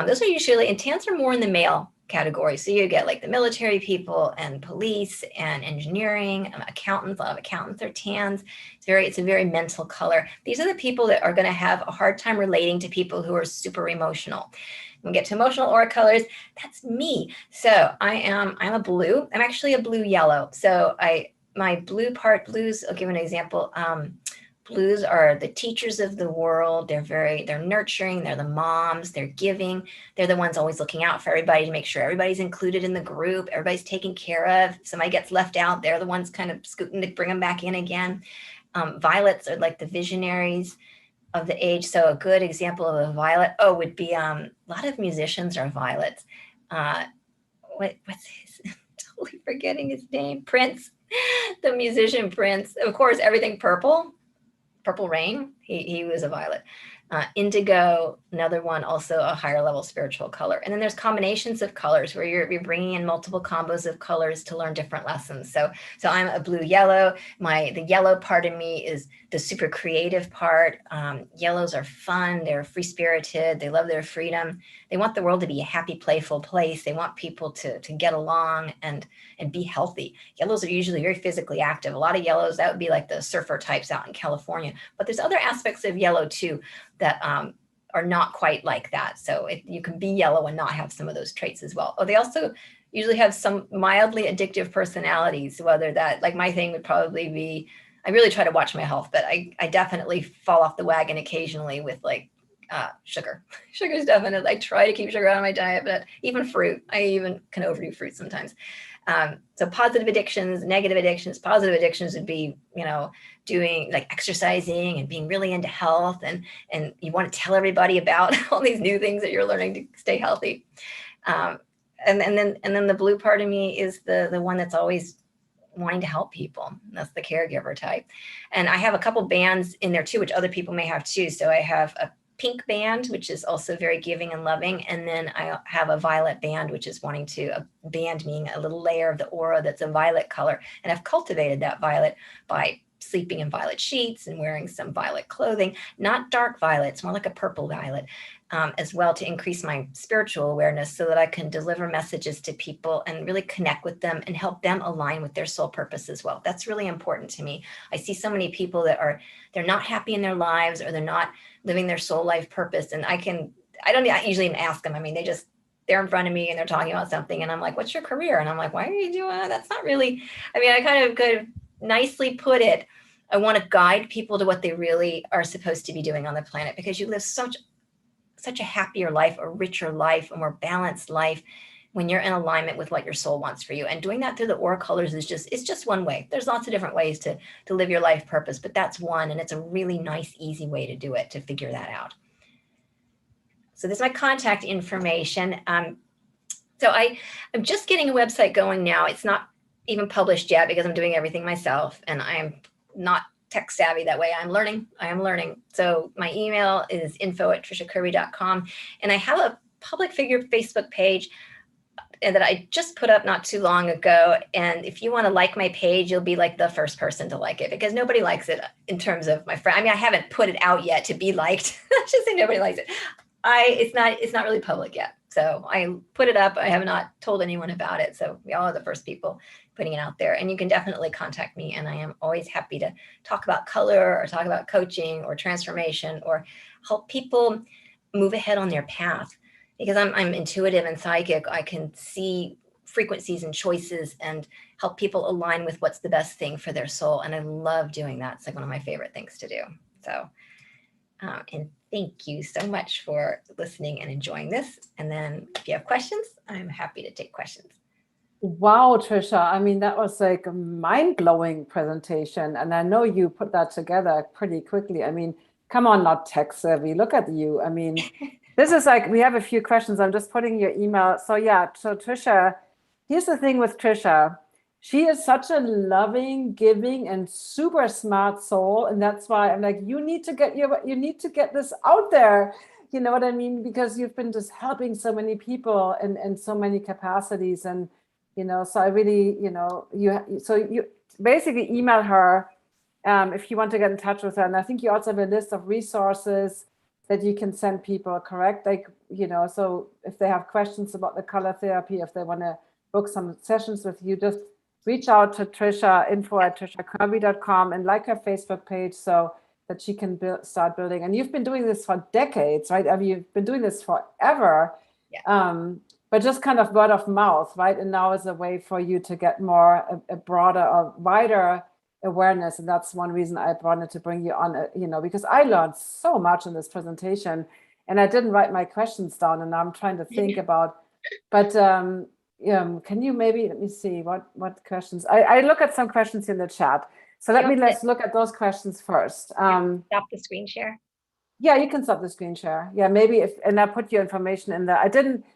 Those are usually, and tans are more in the male category. So you get like the military people and police and engineering, accountants. A lot of accountants are tans. It's a very mental color. These are the people that are going to have a hard time relating to people who are super emotional. When we get to emotional aura colors, that's me. So I'm a blue. I'm actually a blue yellow. So my blues, I'll give an example. Blues are the teachers of the world. They're nurturing. They're the moms. They're giving. They're the ones always looking out for everybody to make sure everybody's included in the group. Everybody's taken care of. If somebody gets left out, they're the ones kind of scooting to bring them back in again. Violets are like the visionaries of the age. So a good example of a violet, would be a lot of musicians are violets. What's his? I'm totally forgetting his name. Prince, the musician Prince. Of course, everything purple. Purple Rain, he was a violet. Indigo, another one, also a higher level spiritual color. And then there's combinations of colors where you're bringing in multiple combos of colors to learn different lessons. So I'm a blue yellow. The yellow part of me is the super creative part. Yellows are fun. They're free spirited. They love their freedom. They want the world to be a happy, playful place. They want people to get along and be healthy. Yellows are usually very physically active. A lot of yellows, that would be like the surfer types out in California. But there's other aspects of yellow too that are not quite like that. So you can be yellow and not have some of those traits as well. They also usually have some mildly addictive personalities, whether that, like my thing would probably be, I really try to watch my health, but I definitely fall off the wagon occasionally with like sugar. Sugar is definitely, I try to keep sugar out of my diet, but even fruit, I even can overdo fruit sometimes. So positive addictions, negative addictions. Positive addictions would be, doing like exercising and being really into health, and you want to tell everybody about all these new things that you're learning to stay healthy. And then the blue part of me is the one that's always wanting to help people. That's the caregiver type. And I have a couple bands in there too, which other people may have too. So I have a pink band, which is also very giving and loving. And then I have a violet band, which is wanting to, a band meaning a little layer of the aura that's a violet color. And I've cultivated that violet by sleeping in violet sheets and wearing some violet clothing, not dark violet, it's more like a purple violet, as well, to increase my spiritual awareness so that I can deliver messages to people and really connect with them and help them align with their soul purpose as well. That's really important to me. I see so many people that they're not happy in their lives, or they're not living their soul life purpose. And I don't usually even ask them. I mean, they're in front of me and they're talking about something and I'm like, what's your career? And I'm like, why are you doing that? That's not really, I kind of could nicely put it. I want to guide people to what they really are supposed to be doing on the planet, because you live such a happier life, a richer life, a more balanced life when you're in alignment with what your soul wants for you. And doing that through the aura colors it's just one way. There's lots of different ways to live your life purpose, but that's one. And it's a really nice, easy way to do it, to figure that out. So this is my contact information. So I'm just getting a website going now. It's not even published yet because I'm doing everything myself, and I am not tech savvy that way. I am learning. So my email is info@trishakirby.com. And I have a public figure Facebook page that I just put up not too long ago. And if you want to like my page, you'll be like the first person to like it, because nobody likes it in terms of my friend. I haven't put it out yet to be liked. I should say nobody likes it. It's not really public yet. So I put it up. I have not told anyone about it. So we all are the first people putting it out there. And you can definitely contact me. And I am always happy to talk about color, or talk about coaching or transformation, or help people move ahead on their path. Because I'm intuitive and psychic, I can see frequencies and choices and help people align with what's the best thing for their soul. And I love doing that. It's like one of my favorite things to do. So, and thank you so much for listening and enjoying this. And then if you have questions, I'm happy to take questions. Wow, Trisha. That was like a mind-blowing presentation. And I know you put that together pretty quickly. Come on, not tech savvy. Look at you. This is like, we have a few questions. I'm just putting your email. So yeah, so Trisha, here's the thing with Trisha. She is such a loving, giving, and super smart soul. And that's why I'm like, you need to get this out there. You know what I mean? Because you've been just helping so many people in so many capacities. And, so I really, you basically email her if you want to get in touch with her. And I think you also have a list of resources that you can send people, correct? Like, so if they have questions about the color therapy, if they want to book some sessions with you, just reach out to Trisha, info@trishakirby.com, and like her Facebook page so that she can start building. And you've been doing this for decades, right? You've been doing this forever, but just kind of word of mouth, right? And now is a way for you to get more, a broader or wider awareness. And that's one reason I wanted to bring you on, because I learned so much in this presentation and I didn't write my questions down, and I'm trying to think about, but can you maybe, let me see what questions, I look at some questions in the chat. So let's look at those questions first. Stop the screen share. Yeah, you can stop the screen share. Yeah, maybe and I put your information in there.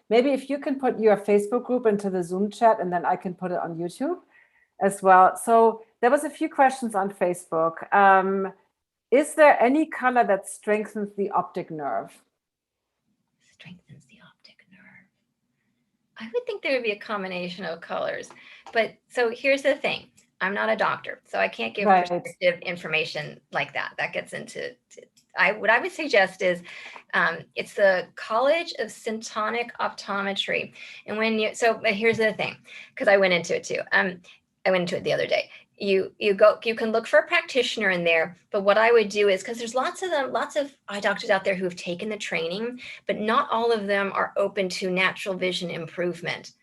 Maybe if you can put your Facebook group into the Zoom chat, and then I can put it on YouTube as well. So there was a few questions on Facebook. Is there any color that strengthens the optic nerve? Strengthens the optic nerve. I would think there would be a combination of colors. But so here's the thing. I'm not a doctor, so I can't give prescriptive information like that. That gets into what I would suggest is it's the College of Syntonic Optometry. And but here's the thing, because I went into it too. I went into it the other day. You can look for a practitioner in there, but what I would do is, because there's lots of eye doctors out there who have taken the training, but not all of them are open to natural vision improvement.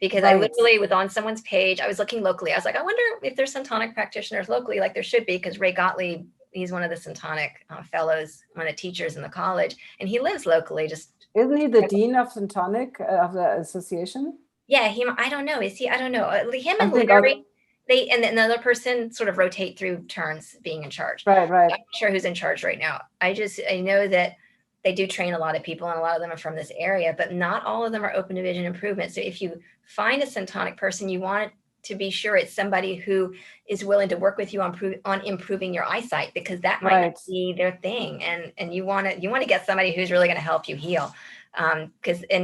Because I literally was on someone's page, I was looking locally. I was like, I wonder if there's Syntonic practitioners locally, like there should be, because Ray Gottlieb, he's one of the Syntonic fellows, one of the teachers in the college, and he lives locally. Isn't he the dean of Syntonic of the association? Yeah, I don't know. Is he? I don't know. Him I and think Larry, and then another person sort of rotate through turns being in charge. right. I'm not sure who's in charge right now. I know that they do train a lot of people, and a lot of them are from this area, but not all of them are open to vision improvement. So if you find a syntonic person, you want to be sure it's somebody who is willing to work with you on improving your eyesight, because that might not be their thing, and you want to get somebody who's really going to help you heal. And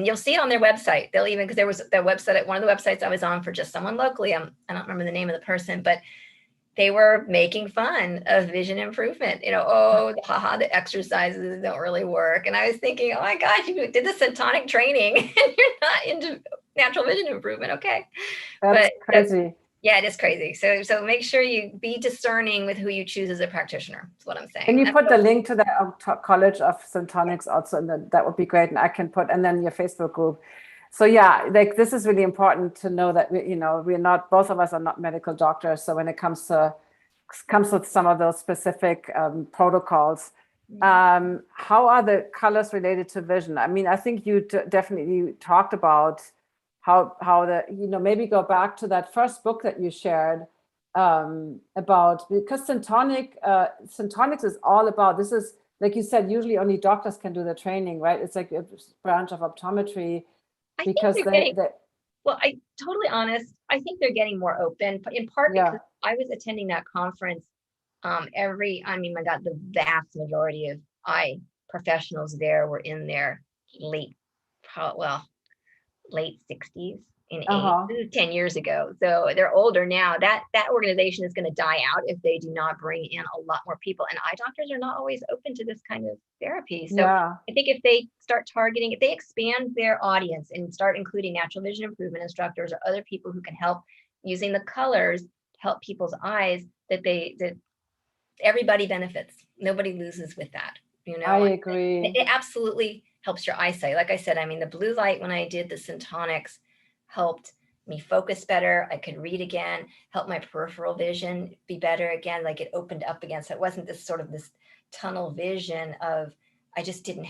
you'll see it on their website. They'll even, because there was their website at one of the websites I was on for just someone locally. I don't remember the name of the person, but they were making fun of vision improvement. The exercises don't really work. And I was thinking, oh my gosh, you did the syntonic training and you're not into natural vision improvement. Okay. That's crazy. Yeah, it is crazy. So make sure you be discerning with who you choose as a practitioner. That's what I'm saying. And you put the link to the College of Syntonics also, and that would be great. And I can put, and then your Facebook group. So yeah, like this is really important to know that we're not, both of us are not medical doctors. So when it comes with some of those specific protocols, how are the colors related to vision? I mean, I think you definitely talked about how the, maybe go back to that first book that you shared about, because syntonics is all about, this is, like you said, usually only doctors can do the training, right? It's like a branch of optometry. Well, I'm totally honest. I think they're getting more open, in part because I was attending that conference my God, the vast majority of eye professionals there were in their late 60s in age, 10 years ago. So they're older now. That organization is going to die out if they do not bring in a lot more people. And eye doctors are not always open to this kind of therapy. So I think if they start targeting, if they expand their audience and start including natural vision improvement instructors or other people who can help using the colors to help people's eyes, that everybody benefits. Nobody loses with that. I agree. It absolutely helps your eyesight. Like I said, the blue light, when I did the syntonics, helped me focus better. I could read again, helped my peripheral vision be better again. Like it opened up again. So it wasn't this tunnel vision of, I just didn't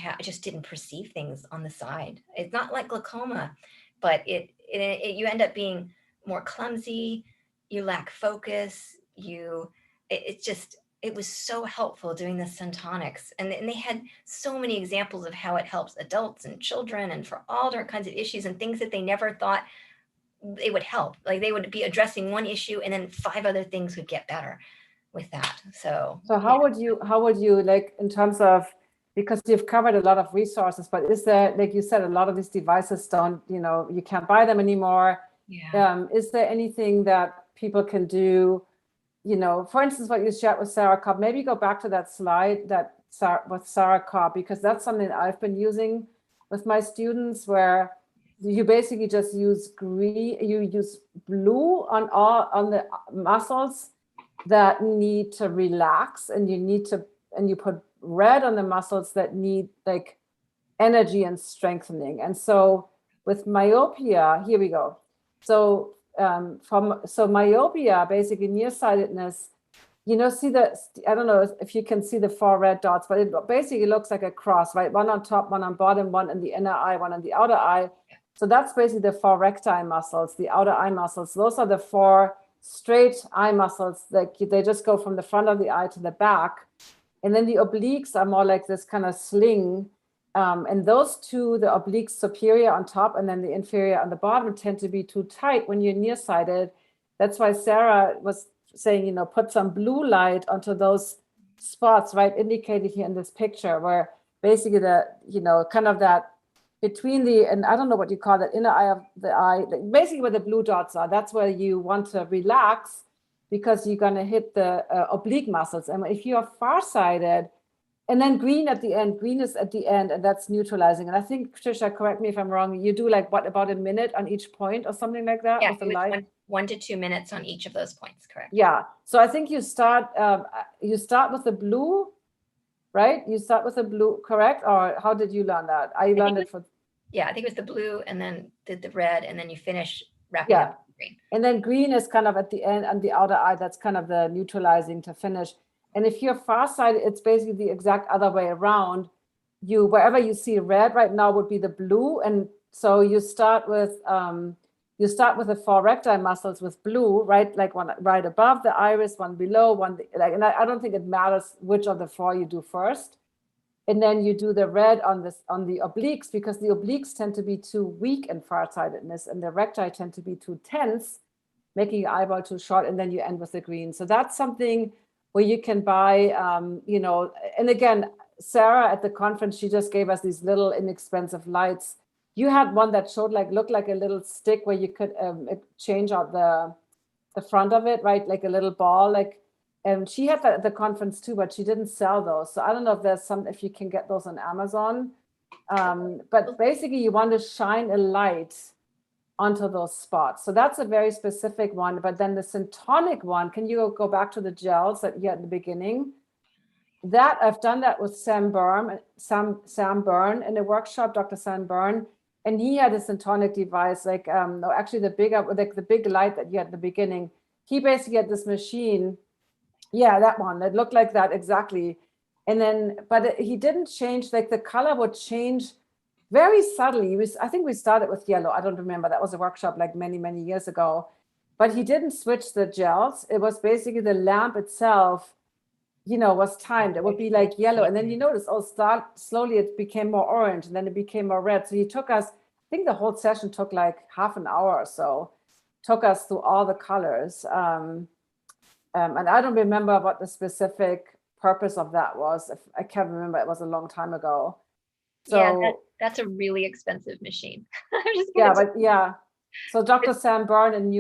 perceive things on the side. It's not like glaucoma, but you end up being more clumsy. You lack focus. It was so helpful doing the syntonics. And they had so many examples of how it helps adults and children and for all different kinds of issues and things that they never thought it would help. Like they would be addressing one issue and then 5 other things would get better with that. So how would you, like, in terms of, because you've covered a lot of resources, but is there, like you said, a lot of these devices don't, you can't buy them anymore. Yeah. Is there anything that people can do? For instance, what you shared with Sarah Cobb, maybe go back to that slide with Sarah Cobb, because that's something I've been using with my students, where you basically just use you use blue on the muscles that need to relax, and you put red on the muscles that need like energy and strengthening. And so with myopia, here we go. So myopia, basically nearsightedness, I don't know if you can see the 4 red dots, but it basically looks like a cross, right? One on top, one on bottom, one in the inner eye, one in the outer eye. So that's basically the 4 recti muscles, the outer eye muscles. Those are the 4 straight eye muscles that they just go from the front of the eye to the back. And then the obliques are more like this kind of sling. And those two, the obliques superior on top and then the inferior on the bottom, tend to be too tight when you're nearsighted. That's why Sarah was saying, put some blue light onto those spots, right, indicated here in this picture, where basically kind of that between and I don't know what you call that, inner eye of the eye, basically where the blue dots are, that's where you want to relax, because you're going to hit the oblique muscles. And if you're farsighted, and then green at the end, green is at the end, and that's neutralizing. And I think, Trisha, correct me if I'm wrong, you do like about a minute on each point or something like that? Yeah, with the light? 1 to 2 minutes on each of those points, correct? Yeah. So I think you start with the blue, right? You start with the blue, correct? Or how did you learn that? I learned it for... Yeah, I think it was the blue, and then did the red, and then you finish wrapping up green. And then green is kind of at the end, and the outer eye, that's kind of the neutralizing to finish. And if you're farsighted, it's basically the exact other way around. Wherever you see red right now would be the blue. And so you start with you start with the 4 recti muscles with blue, right? Like one right above the iris, one below, one like, and I don't think it matters which of the 4 you do first. And then you do the red on the obliques, because the obliques tend to be too weak in farsightedness, and the recti tend to be too tense, making your eyeball too short. And then you end with the green. So that's something where you can buy, you know, and again, Sarah at the conference, she just gave us these little inexpensive lights. You had one that showed looked like a little stick where you could change out the front of it, right? Like a little ball, and she had that at the conference too, but she didn't sell those. So I don't know if there's if you can get those on Amazon. But basically you want to shine a light onto those spots. So that's a very specific one. But then the syntonic one, can you go back to the gels that you had at the beginning? That I've done that with Sam Byrne in a workshop, Dr. Sam Byrne, and he had a syntonic device, no, actually the big light that you had at the beginning. He basically had this machine. Yeah, that one. It looked like that exactly. And then, but he didn't change, the color would change very subtly. I think we started with yellow. I don't remember. That was a workshop many, many years ago. But he didn't switch the gels. It was basically the lamp itself, you know, was timed. It would be like yellow. And then you notice, slowly it became more orange, and then it became more red. So he took us, I think the whole session took half an hour or so, took us through all the colors. And I don't remember what the specific purpose of that was. I can't remember. It was a long time ago. So yeah, that's a really expensive machine. I'm just So Dr. Sam Byrne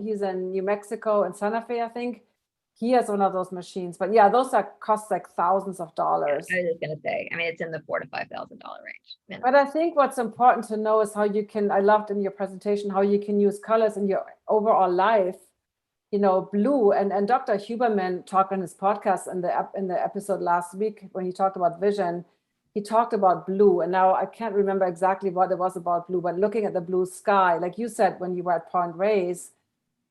he's in New Mexico in Santa Fe, I think. He has one of those machines, but yeah, those cost thousands of dollars. I was gonna say, I mean, it's in the $4,000 to $5,000 range. But I think what's important to know is how you can, I loved in your presentation, how you can use colors in your overall life. You know, blue, and Dr. Huberman talked on his podcast in the episode last week when he talked about vision. He talked about blue, and now I can't remember exactly what it was about blue, but looking at the blue sky, like you said when you were at Point Reyes,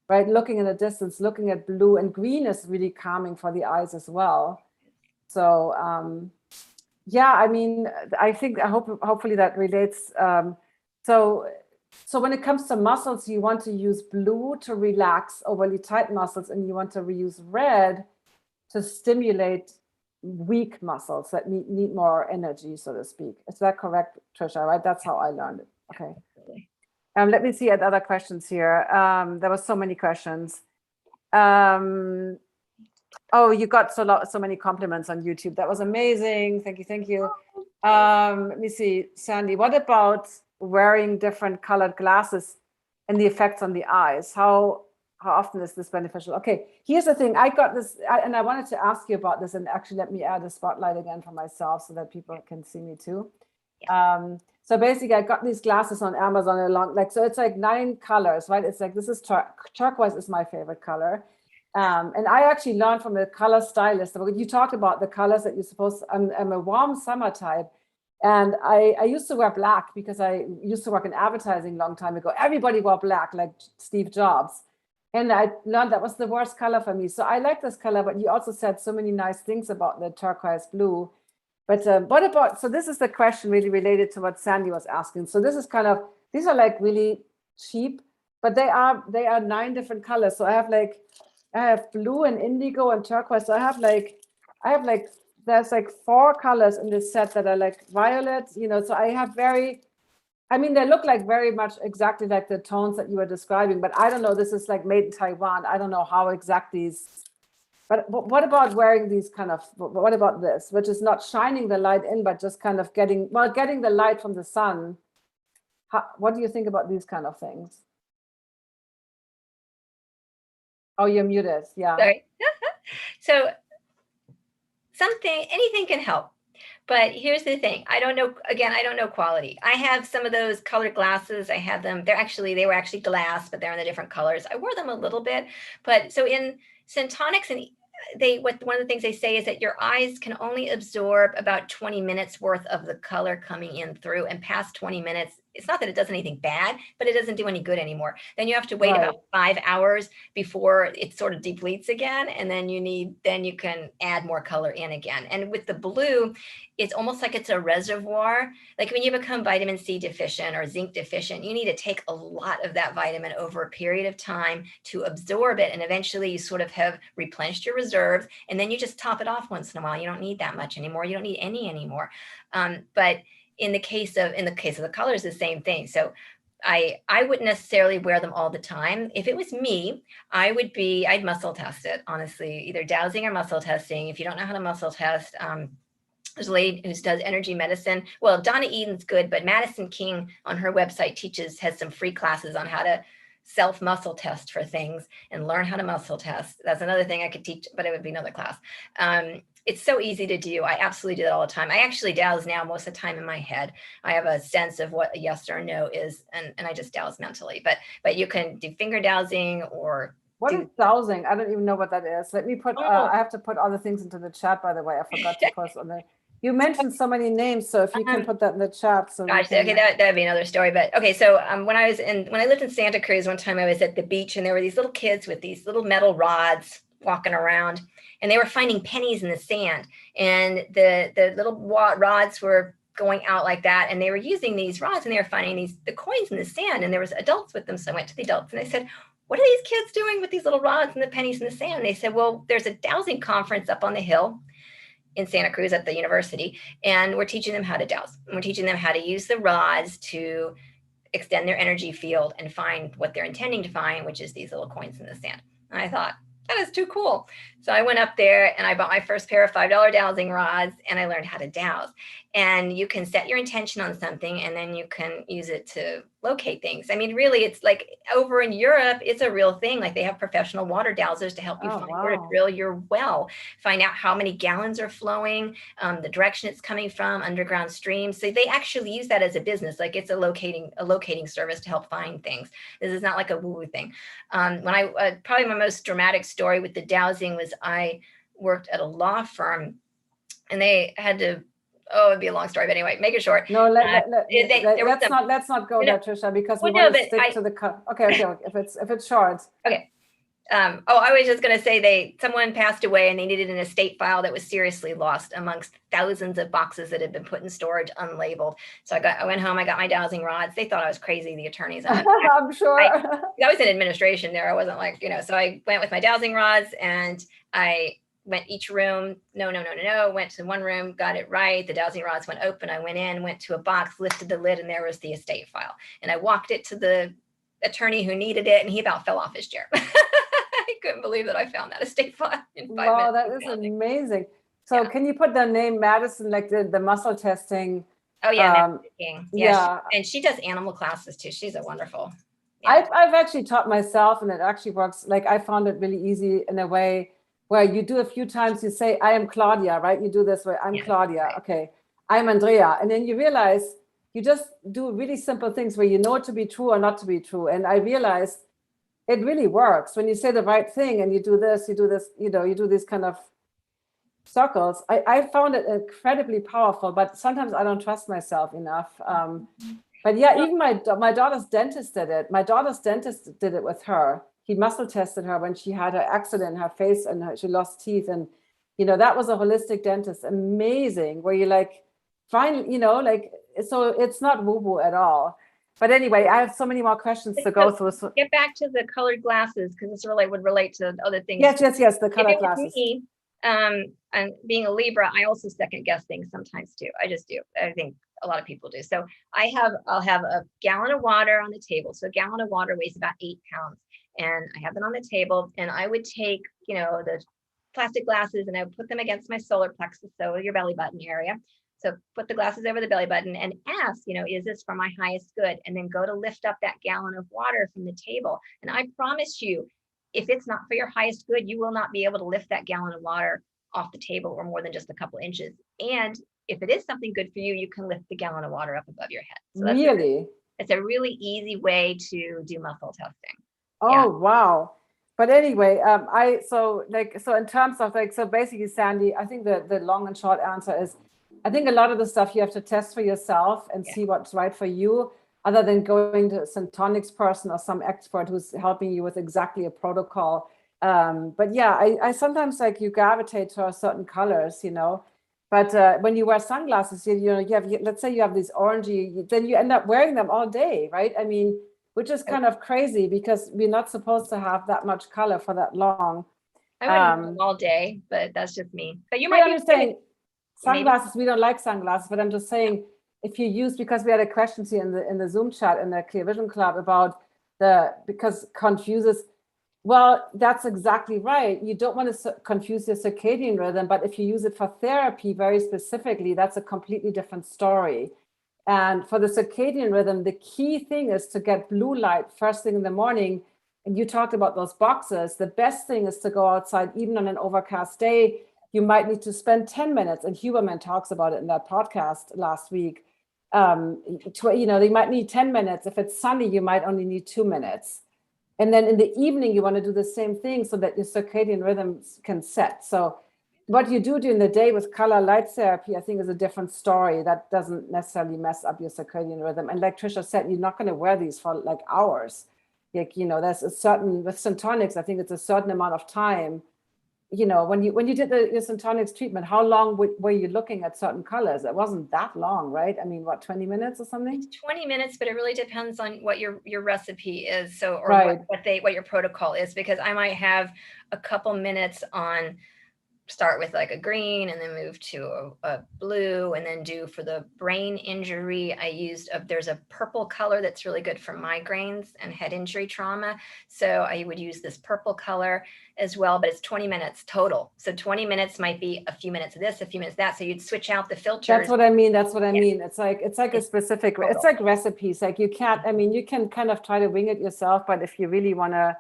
right? Looking in the distance, looking at blue, and green is really calming for the eyes as well. So yeah, I mean, I think hopefully that relates. So when it comes to muscles, you want to use blue to relax overly tight muscles, and you want to reuse red to stimulate weak muscles that need more energy, so to speak. Is that correct, Trisha? Right? That's how I learned it. Okay. Let me see at other questions here. There were so many questions. Oh, you got so many compliments on YouTube. That was amazing. Thank you. Let me see, Sandy, what about wearing different colored glasses and the effects on the eyes? How often is this beneficial? Okay, here's the thing. I got this, and I wanted to ask you about this, and actually let me add a spotlight again for myself so that people can see me too. Yeah. So basically I got these glasses on Amazon so it's 9 colors, right? It's this is turquoise is my favorite color. And I actually learned from a color stylist. You talked about the colors that you're supposed to, I'm a warm summer type. And I used to wear black because I used to work in advertising a long time ago. Everybody wore black, like Steve Jobs. And I learned that was the worst color for me. So I like this color, but you also said so many nice things about the turquoise blue. But what about, so this is the question really related to what Sandy was asking. So this is these are really cheap, but they are 9 different colors. So I have blue and indigo and turquoise. So I have there's 4 colors in this set that are violet, you know, so I have they look very much exactly like the tones that you were describing, but I don't know, this is made in Taiwan. I don't know how exact these, but what about wearing these what about this, which is not shining the light in, but just getting the light from the sun? What do you think about these kind of things? Oh, you're muted. Yeah. Sorry. So anything can help. But here's the thing. I don't know quality. I have some of those colored glasses. I have them. They were actually glass, but they're in the different colors. I wore them a little bit. But so in Syntonics, and one of the things they say is that your eyes can only absorb about 20 minutes worth of the color coming in through, and past 20 minutes, it's not that it does anything bad, but it doesn't do any good anymore. Then you have to wait Right. about 5 hours before it sort of depletes again. And then you can add more color in again. And with the blue, it's almost like it's a reservoir. Like when you become vitamin C deficient or zinc deficient, you need to take a lot of that vitamin over a period of time to absorb it. And eventually you sort of have replenished your reserves, and then you just top it off once in a while. You don't need that much anymore. You don't need any anymore. But in the case of the colors, the same thing. So I wouldn't necessarily wear them all the time. If it was me, I'd muscle test it, honestly, either dowsing or muscle testing. If you don't know how to muscle test, there's a lady who does energy medicine. Well, Donna Eden's good, but Madison King on her website has some free classes on how to self muscle test for things and learn how to muscle test. That's another thing I could teach, but it would be another class. It's so easy to do. I absolutely do that all the time. I actually dowse now most of the time in my head. I have a sense of what a yes or a no is, and I just dowse mentally. But you can do finger dowsing or What is dowsing? I don't even know what that is. Let me put, I have to put other things into the chat, by the way. I forgot to post on there. You mentioned so many names, so if you can put that in the chat. So gosh, okay, that'd be another story. But okay, so when I lived in Santa Cruz, one time I was at the beach, and there were these little kids with these little metal rods walking around, and they were finding pennies in the sand, and the little rods were going out like that, and they were using these rods, and they were finding the coins in the sand, and there was adults with them. So I went to the adults, and I said, what are these kids doing with these little rods and the pennies in the sand? And they said, well, there's a dowsing conference up on the hill in Santa Cruz at the university, and we're teaching them how to dowse. And we're teaching them how to use the rods to extend their energy field and find what they're intending to find, which is these little coins in the sand. And I thought, that is too cool. So I went up there and I bought my first pair of $5 dowsing rods, and I learned how to dowse. And you can set your intention on something, and then you can use it to locate things. I mean, really, it's like over in Europe, it's a real thing. Like they have professional water dowsers to help you find where to drill your well, find out how many gallons are flowing, the direction it's coming from, underground streams. So they actually use that as a business. Like it's a locating service to help find things. This is not like a woo-woo thing. Probably my most dramatic story with the dowsing was I worked at a law firm, and they had to, it'd be a long story, but anyway, make it short. No, let's not go there, Trisha, because we want to stick to the okay. If it's short. Okay. I was just going to say someone passed away, and they needed an estate file that was seriously lost amongst thousands of boxes that had been put in storage unlabeled. So I went home, I got my dowsing rods. They thought I was crazy, the attorneys. I'm sure. I was in administration there. I wasn't like, so I went with my dowsing rods, and I went each room. No. Went to one room, got it right. The dowsing rods went open. I went in, went to a box, lifted the lid, and there was the estate file. And I walked it to the attorney who needed it, and he about fell off his chair. I couldn't believe that I found that estate file in 5 minutes. Wow, that is amazing. So can you put the name Madison, like the muscle testing? Oh yeah, yeah. And she does animal classes too. She's a wonderful. Yeah. I've actually taught myself, and it actually works. Like I found it really easy in a way where you do a few times, you say, I am Claudia, right? You do this way, I'm Claudia. Right. Okay, I'm Andrea. And then you realize you just do really simple things where you know it to be true or not to be true. And I realized it really works when you say the right thing and you do this, you do these kind of circles. I found it incredibly powerful, but sometimes I don't trust myself enough. But yeah, even my daughter's dentist did it. My daughter's dentist did it with her. He muscle tested her when she had an accident in her face and she lost teeth. And, that was a holistic dentist. Amazing. Where you finally, so it's not woo-woo at all. But anyway, I have so many more questions to go through. So get back to the colored glasses, because this would relate to other things. Yes, the colored glasses. Me, and being a Libra, I also second guess things sometimes too. I just do. I think a lot of people do. So I'll have a gallon of water on the table. So a gallon of water weighs about 8 pounds. And I have it on the table, and I would take, the plastic glasses, and I would put them against my solar plexus, so your belly button area. So put the glasses over the belly button and ask, is this for my highest good? And then go to lift up that gallon of water from the table. And I promise you, if it's not for your highest good, you will not be able to lift that gallon of water off the table or more than just a couple inches. And if it is something good for you, you can lift the gallon of water up above your head. So really? It's a really easy way to do muscle testing. Oh, wow. But anyway, so in terms of so basically, Sandy, I think the long and short answer is, I think a lot of the stuff you have to test for yourself and see what's right for you. other than going to a Syntonics person or some expert who's helping you with exactly a protocol. But yeah, I sometimes like you gravitate to certain colors, you know. But when you wear sunglasses, you know, let's say you have these orangey, then you end up wearing them all day, right? I mean, which is kind of crazy because we're not supposed to have that much color for that long. I wouldn't wear them all day, but that's just me. But you But might I'm be just saying, maybe. sunglasses, we don't like sunglasses, but I'm just saying, if you use, because we had a question here in the Zoom chat in the Clear Vision Club about because confuses. Well, that's exactly right. You don't want to confuse your circadian rhythm, but if you use it for therapy very specifically, that's a completely different story. And for the circadian rhythm, the key thing is to get blue light first thing in the morning. And you talked about those boxes. The best thing is to go outside, even on an overcast day. You might need to spend 10 minutes, and Huberman talks about it in that podcast last week. You know, they might need 10 minutes. If it's sunny, you might only need 2 minutes. And then in the evening, you want to do the same thing so that your circadian rhythms can set. So what you do during the day with color light therapy, I think, is a different story that doesn't necessarily mess up your circadian rhythm. And like Trisha said, you're not going to wear these for like hours. Like, you know, there's a certain, with Syntonics, I think it's a certain amount of time. You know, when you did your Syntonics treatment, how long were you looking at certain colors? It wasn't that long, right? I mean, what, 20 minutes or something? It's 20 minutes, but it really depends on what your recipe is. So, or right. what your protocol is, because I might have a couple minutes on, start with like a green and then move to a blue, and then do for the brain injury, I used there's a purple color that's really good for migraines and head injury trauma. So I would use this purple color as well, but it's 20 minutes total. So 20 minutes might be a few minutes of this, a few minutes of that. So you'd switch out the filters. That's what I mean. That's what I mean. It's like a specific, it's like recipes. Like you can't, I mean, you can kind of try to wing it yourself, but if you really want to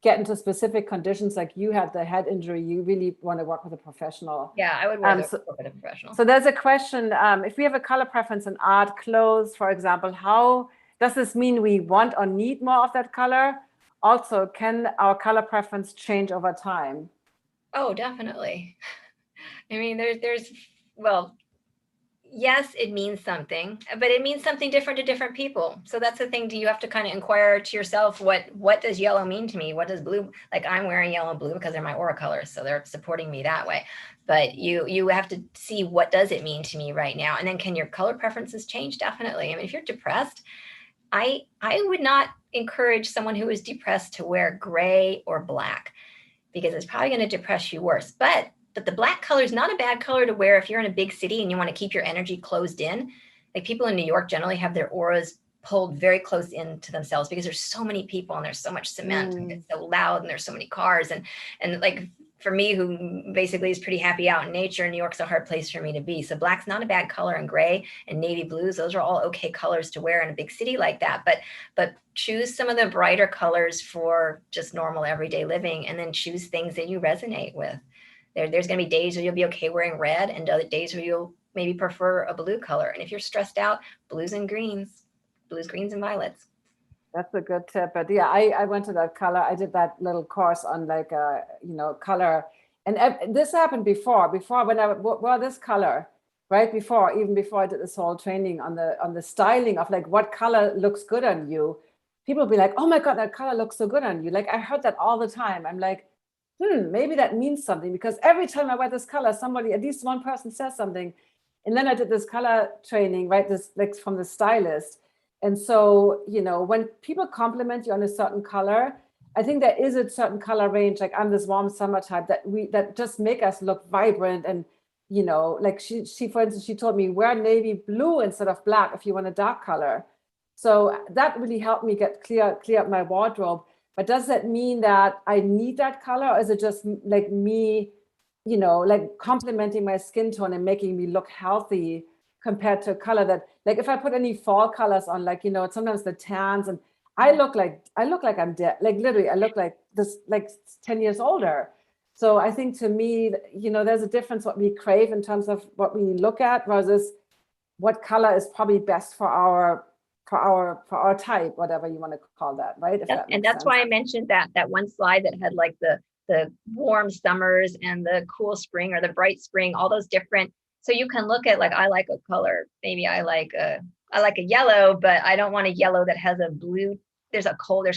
get into specific conditions, like you had the head injury, you really want to work with a professional. Yeah, I would work with a professional. So there's a question, if we have a color preference in art, clothes, for example, how does this mean we want or need more of that color? Also, can our color preference change over time? Oh, definitely. I mean, well, yes, it means something, but it means something different to different people. So that's the thing. Do you have to kind of inquire to yourself, what does yellow mean to me? What does blue, like I'm wearing yellow and blue because they're my aura colors. So they're supporting me that way. But you have to see, what does it mean to me right now? And then can your color preferences change? Definitely. I mean, if you're depressed, I would not encourage someone who is depressed to wear gray or black, because it's probably going to depress you worse. But the black color is not a bad color to wear if you're in a big city and you want to keep your energy closed in. Like people in New York generally have their auras pulled very close into themselves because there's so many people and there's so much cement and it's so loud and there's so many cars. And like for me, who basically is pretty happy out in nature, New York's a hard place for me to be. So black's not a bad color, and gray and navy blues, those are all okay colors to wear in a big city like that. But choose some of the brighter colors for just normal everyday living, and then choose things that you resonate with. There's going to be days where you'll be okay wearing red, and other days where you'll maybe prefer a blue color. And if you're stressed out, blues, greens, and violets. That's a good tip. But yeah, I went to that color. I did that little course on like, color. And this happened before when I wore this color, right? Even before I did this whole training on the styling of like what color looks good on you. People be like, oh my God, that color looks so good on you. Like I heard that all the time. I'm like, maybe that means something, because every time I wear this color, at least one person says something. And then I did this color training, right? This like from the stylist. And so, when people compliment you on a certain color, I think there is a certain color range, like I'm this warm summer type that just make us look vibrant. And, like she, for instance, she told me wear navy blue instead of black if you want a dark color. So that really helped me get clear up my wardrobe. But does that mean that I need that color, or is it just like me, like complementing my skin tone and making me look healthy compared to a color that, like if I put any fall colors on, like, sometimes the tans, and I look like I'm dead. Like literally, I look like this, like 10 years older. So I think to me, there's a difference what we crave in terms of what we look at versus what color is probably best for our type, whatever you want to call that, right? And that's why I mentioned that one slide that had like the warm summers and the cool spring or the bright spring, all those different So you can look at, like, I like a color, maybe I like a yellow, but I don't want a yellow that has a blue. There's cold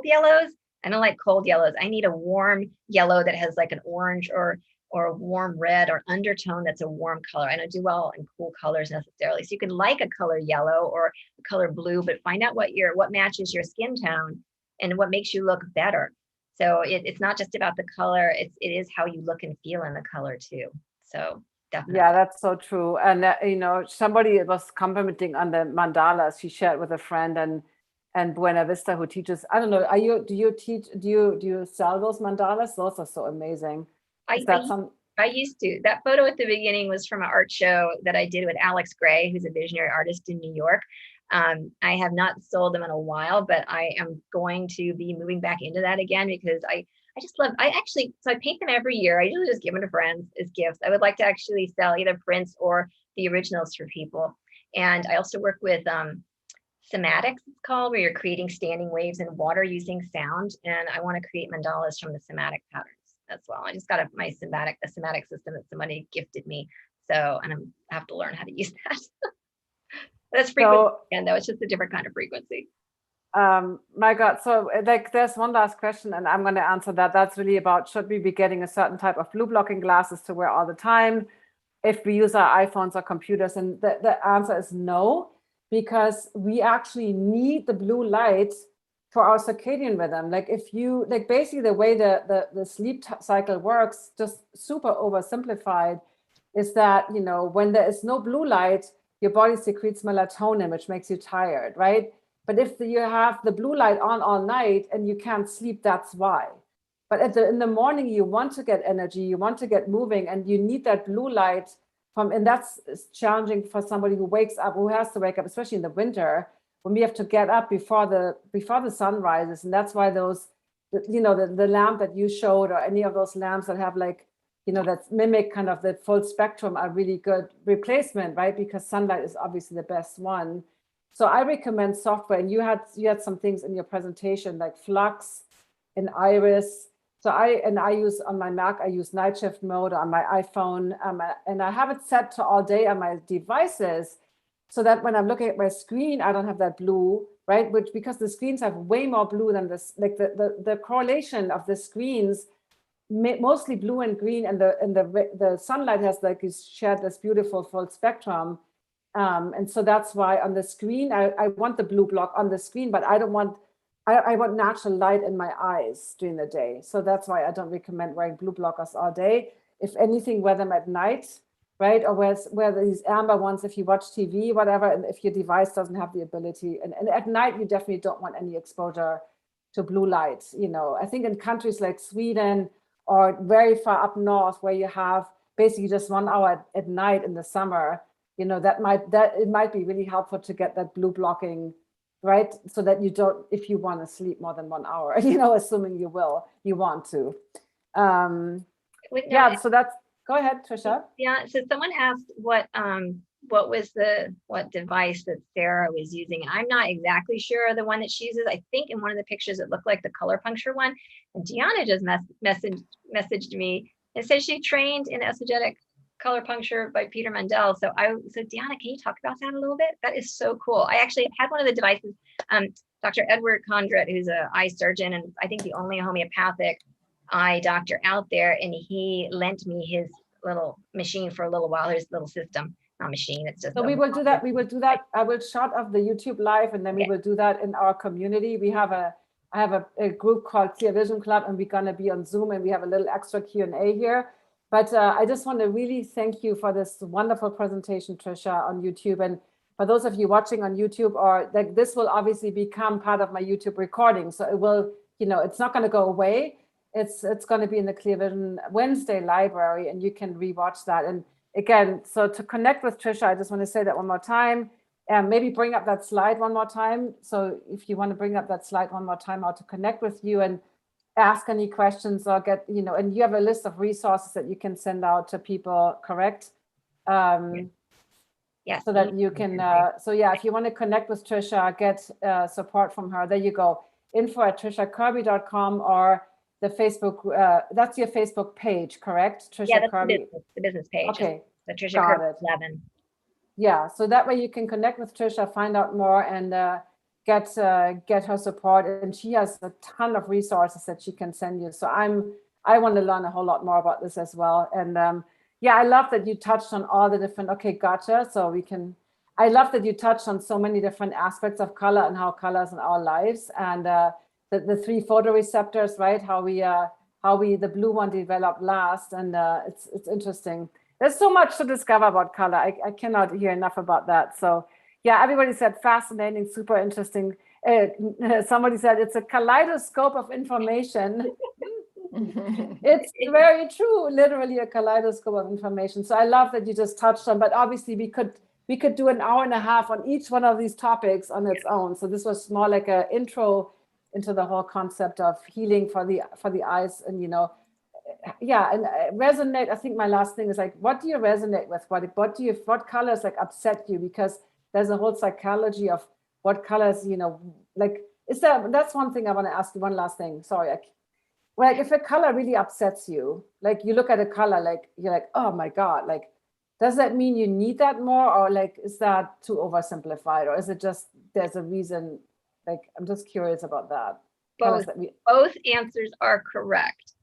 yellows. I don't like cold yellows. I need a warm yellow that has like an orange or a warm red or undertone that's a warm color. I don't do well in cool colors necessarily. So you can like a color yellow or a color blue, but find out what matches your skin tone and what makes you look better. So it's not just about the color, it is how you look and feel in the color too. So definitely. Yeah, that's so true. And somebody was complimenting on the mandalas she shared with a friend and Buena Vista, who teaches. I don't know. Do you sell those mandalas? Those are so amazing. I used to. That photo at the beginning was from an art show that I did with Alex Gray, who's a visionary artist in New York. I have not sold them in a while, but I am going to be moving back into that again because I just love, so I paint them every year. I usually just give them to friends as gifts. I would like to actually sell either prints or the originals for people. And I also work with somatics, it's called, where you're creating standing waves in water using sound. And I want to create mandalas from the somatic patterns as well. I just got a somatic system that somebody gifted me. So, and I have to learn how to use that. That's frequency, and though it's just a different kind of frequency. My God, so like there's one last question and I'm going to answer that. That's really about, should we be getting a certain type of blue blocking glasses to wear all the time if we use our iPhones or computers? And the answer is no, because we actually need the blue light for our circadian rhythm. Like if you, like basically the way the sleep cycle works, just super oversimplified, is that, when there is no blue light, your body secretes melatonin, which makes you tired, right? But if you have the blue light on all night and you can't sleep, that's why. But in the morning, you want to get energy, you want to get moving, and you need that blue light and that's challenging for somebody who has to wake up, especially in the winter, when we have to get up before the sun rises. And that's why those, the lamp that you showed, or any of those lamps that have that mimic kind of the full spectrum, are really good replacement, right? Because sunlight is obviously the best one. So I recommend software, and you had some things in your presentation like Flux and Iris. So I use on my Mac, I use night shift mode on my iPhone, and I have it set to all day on my devices, so that when I'm looking at my screen, I don't have that blue, right? Because the screens have way more blue than this, like the correlation of the screens, mostly blue and green, and the sunlight has shared this beautiful full spectrum. And so that's why on the screen, I want the blue block on the screen, but I want natural light in my eyes during the day. So that's why I don't recommend wearing blue blockers all day. If anything, wear them at night, right? Or wear these amber ones if you watch TV, whatever, and if your device doesn't have the ability. And at night, you definitely don't want any exposure to blue light. I think in countries like Sweden or very far up north, where you have basically just 1 hour at night in the summer, it might be really helpful to get that blue blocking, right? So that you don't, if you want to sleep more than 1 hour, assuming you want to. So that's, go ahead, Trisha. Yeah, so someone asked what device that Sarah was using. I'm not exactly sure the one that she uses. I think in one of the pictures it looked like the color puncture one. And Deanna just messaged me and said she trained in esogetic color puncture by Peter Mandel. So Deanna, can you talk about that a little bit? That is so cool. I actually had one of the devices. Dr. Edward Condret, who's an eye surgeon, and I think the only homeopathic eye doctor out there, and he lent me his little machine for a little while. His little system, not machine. It's just. So we will do that. I will shut off the YouTube live, and then we will do that in our community. I have a group called Clear Vision Club, and we're going to be on Zoom, and we have a little extra Q&A here. But I just want to really thank you for this wonderful presentation, Trisha, on YouTube. And for those of you watching on YouTube, this will obviously become part of my YouTube recording. So it will, it's not going to go away. It's going to be in the Clear Vision Wednesday library, and you can rewatch that. And again, so to connect with Trisha, I just want to say that one more time, and maybe bring up that slide one more time. So if you want to bring up that slide one more time, how to connect with you and ask any questions, or get, and you have a list of resources that you can send out to people, correct? Yes. So that you can, if you want to connect with Trisha, get support from her, there you go. info@trishakirby.com, or the Facebook, that's your Facebook page, correct? Trisha Kirby. The business page. Okay. The Trisha Got Kirby it. 11. Yeah, so that way you can connect with Trisha, find out more, and get her support. And she has a ton of resources that she can send you. So I want to learn a whole lot more about this as well. And yeah, I love that you touched on all the different. Okay, gotcha. So I love that you touched on so many different aspects of color and how colors in our lives, and the 3 photoreceptors, right? How we the blue one developed last, and it's interesting. There's so much to discover about color. I cannot hear enough about that. So yeah, everybody said fascinating, super interesting. Somebody said it's a kaleidoscope of information. It's very true, literally a kaleidoscope of information. So I love that you just touched on, but obviously we could do an hour and a half on each one of these topics on its own. So this was more like an intro into the whole concept of healing for the eyes, and yeah, and resonate. I think my last thing is like, what do you resonate with? What colors like upset you? Because there's a whole psychology of what colors, like, that's one thing I want to ask you. One last thing. Sorry. Like if a color really upsets you, like you look at a color, like you're like, oh my God, like, does that mean you need that more? Or like, is that too oversimplified? Or is it just, there's a reason? Like, I'm just curious about that. Both answers are correct.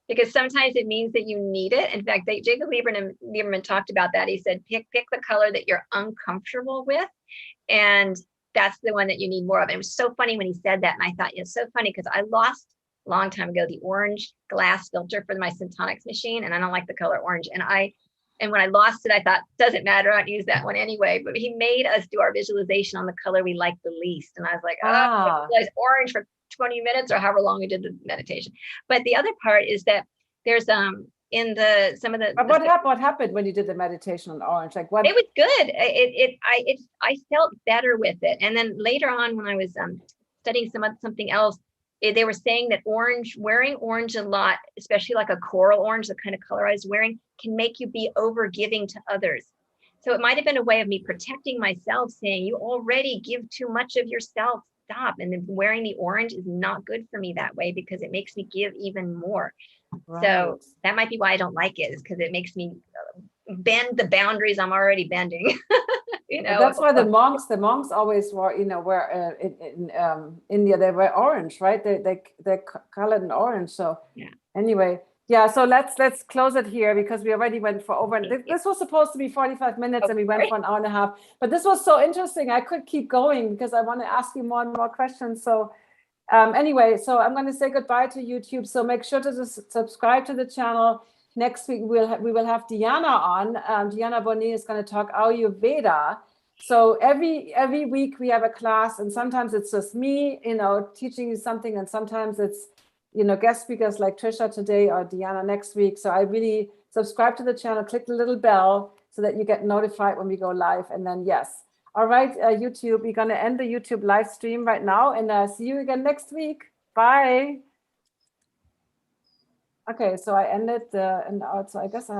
Because sometimes it means that you need it. In fact, Jacob Lieberman talked about that. He said, pick the color that you're uncomfortable with. And that's the one that you need more of. And it was so funny when he said that. And I thought, it's so funny because I lost a long time ago the orange glass filter for my Syntonics machine. And I don't like the color orange. And when I lost it, I thought, doesn't matter, I don't use that one anyway. But he made us do our visualization on the color we like the least. And I was like, I visualize orange for 20 minutes or however long we did the meditation. But the other part is that there's what happened when you did the meditation on orange? Like what? It was good. I felt better with it. And then later on when I was studying something else, they were saying that wearing orange a lot, especially like a coral orange, the kind of color I was wearing, can make you be overgiving to others. So it might have been a way of me protecting myself, saying you already give too much of yourself. Stop. And then wearing the orange is not good for me that way because it makes me give even more. Right. So that might be why I don't like it, is because it makes me bend the boundaries I'm already bending. That's why the monks always wore, were in India, they wear orange, right? They're colored in orange. So yeah. Anyway, yeah. So let's close it here because we already went for over. This was supposed to be 45 minutes, and we went for an hour and a half. But this was so interesting. I could keep going because I want to ask you more and more questions. So anyway, so I'm going to say goodbye to YouTube. So make sure to subscribe to the channel. Next week we will have Diana on. Diana Bonnet is going to talk Ayurveda. So every week we have a class, and sometimes it's just me, teaching you something, and sometimes it's guest speakers like Trisha today or Diana next week. So I really subscribe to the channel, click the little bell so that you get notified when we go live. And then yes, all right, YouTube, we're going to end the YouTube live stream right now, and see you again next week. Bye. Okay, so I ended and so I guess I have